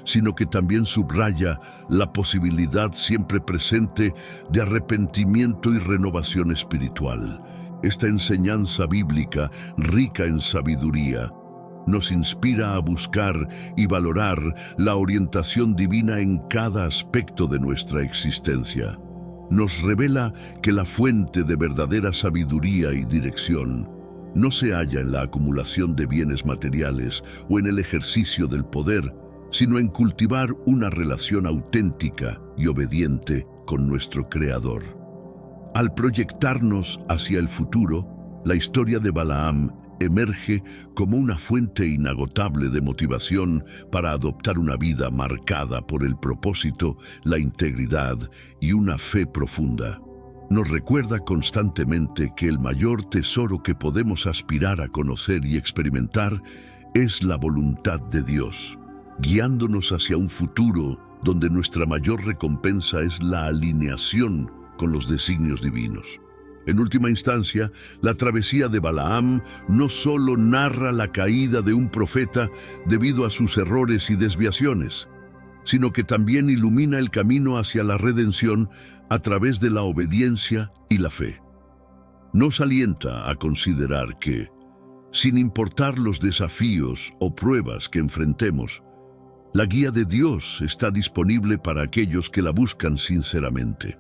sino que también subraya la posibilidad siempre presente de arrepentimiento y renovación espiritual. Esta enseñanza bíblica, rica en sabiduría, nos inspira a buscar y valorar la orientación divina en cada aspecto de nuestra existencia. Nos revela que la fuente de verdadera sabiduría y dirección no se halla en la acumulación de bienes materiales o en el ejercicio del poder, sino en cultivar una relación auténtica y obediente con nuestro Creador. Al proyectarnos hacia el futuro, la historia de Balaam emerge como una fuente inagotable de motivación para adoptar una vida marcada por el propósito, la integridad y una fe profunda. Nos recuerda constantemente que el mayor tesoro que podemos aspirar a conocer y experimentar es la voluntad de Dios, guiándonos hacia un futuro donde nuestra mayor recompensa es la alineación con los designios divinos. En última instancia, la travesía de Balaam no solo narra la caída de un profeta debido a sus errores y desviaciones, sino que también ilumina el camino hacia la redención a través de la obediencia y la fe. Nos alienta a considerar que, sin importar los desafíos o pruebas que enfrentemos, la guía de Dios está disponible para aquellos que la buscan sinceramente.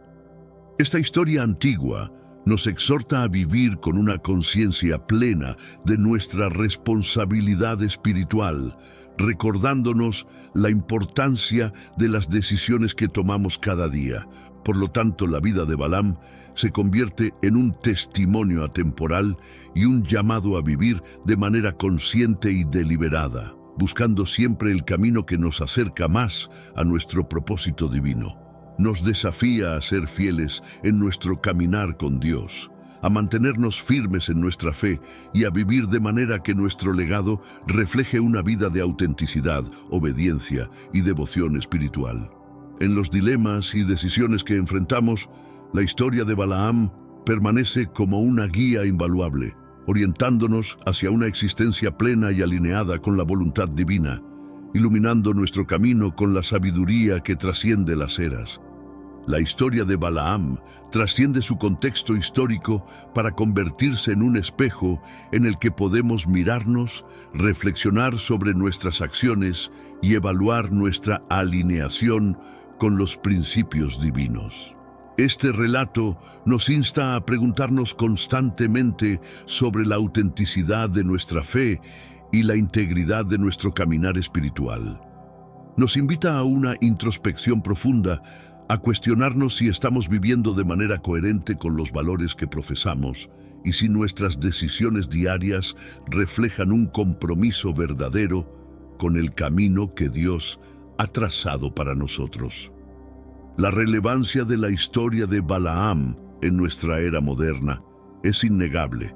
Esta historia antigua nos exhorta a vivir con una conciencia plena de nuestra responsabilidad espiritual, recordándonos la importancia de las decisiones que tomamos cada día. Por lo tanto, la vida de Balaam se convierte en un testimonio atemporal y un llamado a vivir de manera consciente y deliberada, buscando siempre el camino que nos acerca más a nuestro propósito divino. Nos desafía a ser fieles en nuestro caminar con Dios, a mantenernos firmes en nuestra fe y a vivir de manera que nuestro legado refleje una vida de autenticidad, obediencia y devoción espiritual. En los dilemas y decisiones que enfrentamos, la historia de Balaam permanece como una guía invaluable, orientándonos hacia una existencia plena y alineada con la voluntad divina, iluminando nuestro camino con la sabiduría que trasciende las eras. La historia de Balaam trasciende su contexto histórico para convertirse en un espejo en el que podemos mirarnos, reflexionar sobre nuestras acciones y evaluar nuestra alineación con los principios divinos. Este relato nos insta a preguntarnos constantemente sobre la autenticidad de nuestra fe y la integridad de nuestro caminar espiritual. Nos invita a una introspección profunda, a cuestionarnos si estamos viviendo de manera coherente con los valores que profesamos y si nuestras decisiones diarias reflejan un compromiso verdadero con el camino que Dios ha trazado para nosotros. La relevancia de la historia de Balaam en nuestra era moderna es innegable.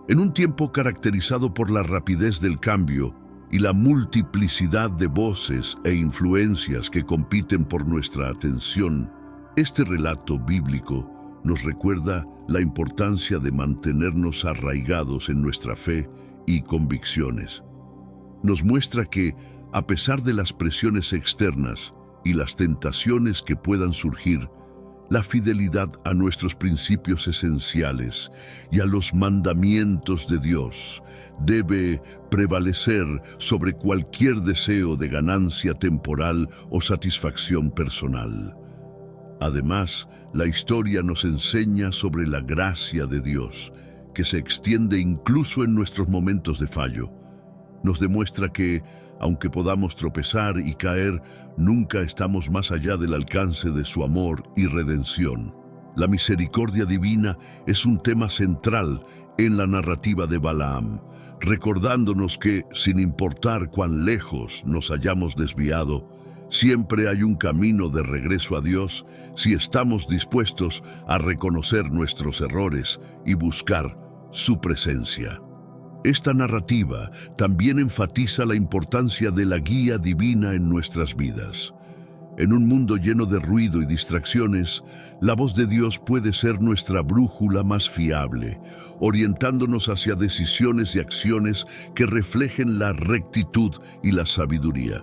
En un tiempo caracterizado por la rapidez del cambio y la multiplicidad de voces e influencias que compiten por nuestra atención, este relato bíblico nos recuerda la importancia de mantenernos arraigados en nuestra fe y convicciones. Nos muestra que, a pesar de las presiones externas y las tentaciones que puedan surgir, la fidelidad a nuestros principios esenciales y a los mandamientos de Dios debe prevalecer sobre cualquier deseo de ganancia temporal o satisfacción personal. Además, la historia nos enseña sobre la gracia de Dios, que se extiende incluso en nuestros momentos de fallo. Nos demuestra que, aunque podamos tropezar y caer, nunca estamos más allá del alcance de su amor y redención. La misericordia divina es un tema central en la narrativa de Balaam, recordándonos que, sin importar cuán lejos nos hayamos desviado, siempre hay un camino de regreso a Dios si estamos dispuestos a reconocer nuestros errores y buscar su presencia. Esta narrativa también enfatiza la importancia de la guía divina en nuestras vidas. En un mundo lleno de ruido y distracciones, la voz de Dios puede ser nuestra brújula más fiable, orientándonos hacia decisiones y acciones que reflejen la rectitud y la sabiduría.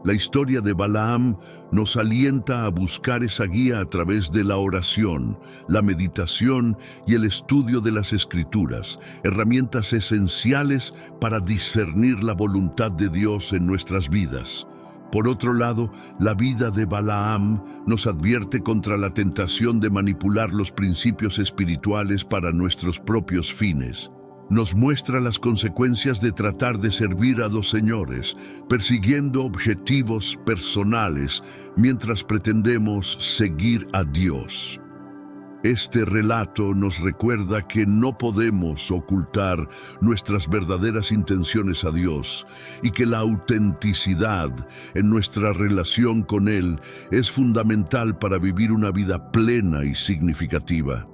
La historia de Balaam nos alienta a buscar esa guía a través de la oración, la meditación y el estudio de las Escrituras, herramientas esenciales para discernir la voluntad de Dios en nuestras vidas. Por otro lado, la vida de Balaam nos advierte contra la tentación de manipular los principios espirituales para nuestros propios fines. Nos muestra las consecuencias de tratar de servir a dos señores, persiguiendo objetivos personales mientras pretendemos seguir a Dios. Este relato nos recuerda que no podemos ocultar nuestras verdaderas intenciones a Dios y que la autenticidad en nuestra relación con Él es fundamental para vivir una vida plena y significativa.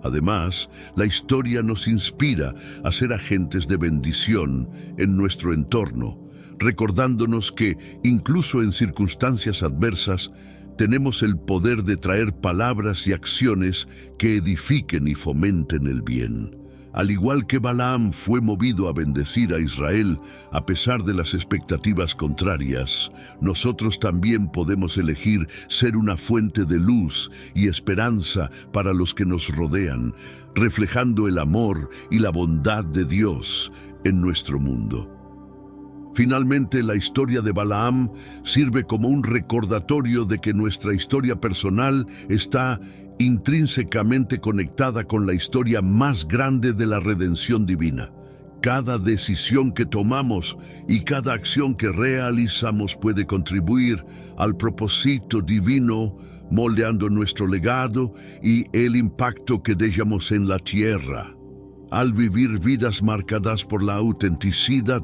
Además, la historia nos inspira a ser agentes de bendición en nuestro entorno, recordándonos que, incluso en circunstancias adversas, tenemos el poder de traer palabras y acciones que edifiquen y fomenten el bien. Al igual que Balaam fue movido a bendecir a Israel a pesar de las expectativas contrarias, nosotros también podemos elegir ser una fuente de luz y esperanza para los que nos rodean, reflejando el amor y la bondad de Dios en nuestro mundo. Finalmente, la historia de Balaam sirve como un recordatorio de que nuestra historia personal está intrínsecamente conectada con la historia más grande de la redención divina. Cada decisión que tomamos y cada acción que realizamos puede contribuir al propósito divino, moldeando nuestro legado y el impacto que dejamos en la tierra. Al vivir vidas marcadas por la autenticidad,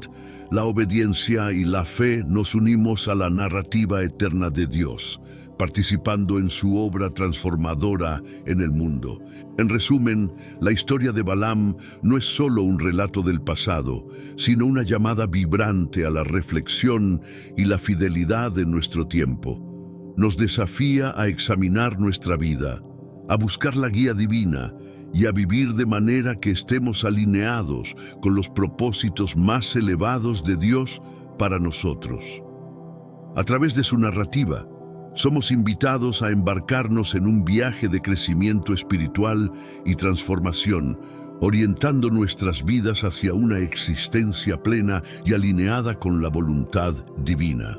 la obediencia y la fe, nos unimos a la narrativa eterna de Dios, participando en su obra transformadora en el mundo. En resumen, la historia de Balaam no es solo un relato del pasado, sino una llamada vibrante a la reflexión y la fidelidad de nuestro tiempo. Nos desafía a examinar nuestra vida, a buscar la guía divina y a vivir de manera que estemos alineados con los propósitos más elevados de Dios para nosotros. A través de su narrativa, somos invitados a embarcarnos en un viaje de crecimiento espiritual y transformación, orientando nuestras vidas hacia una existencia plena y alineada con la voluntad divina.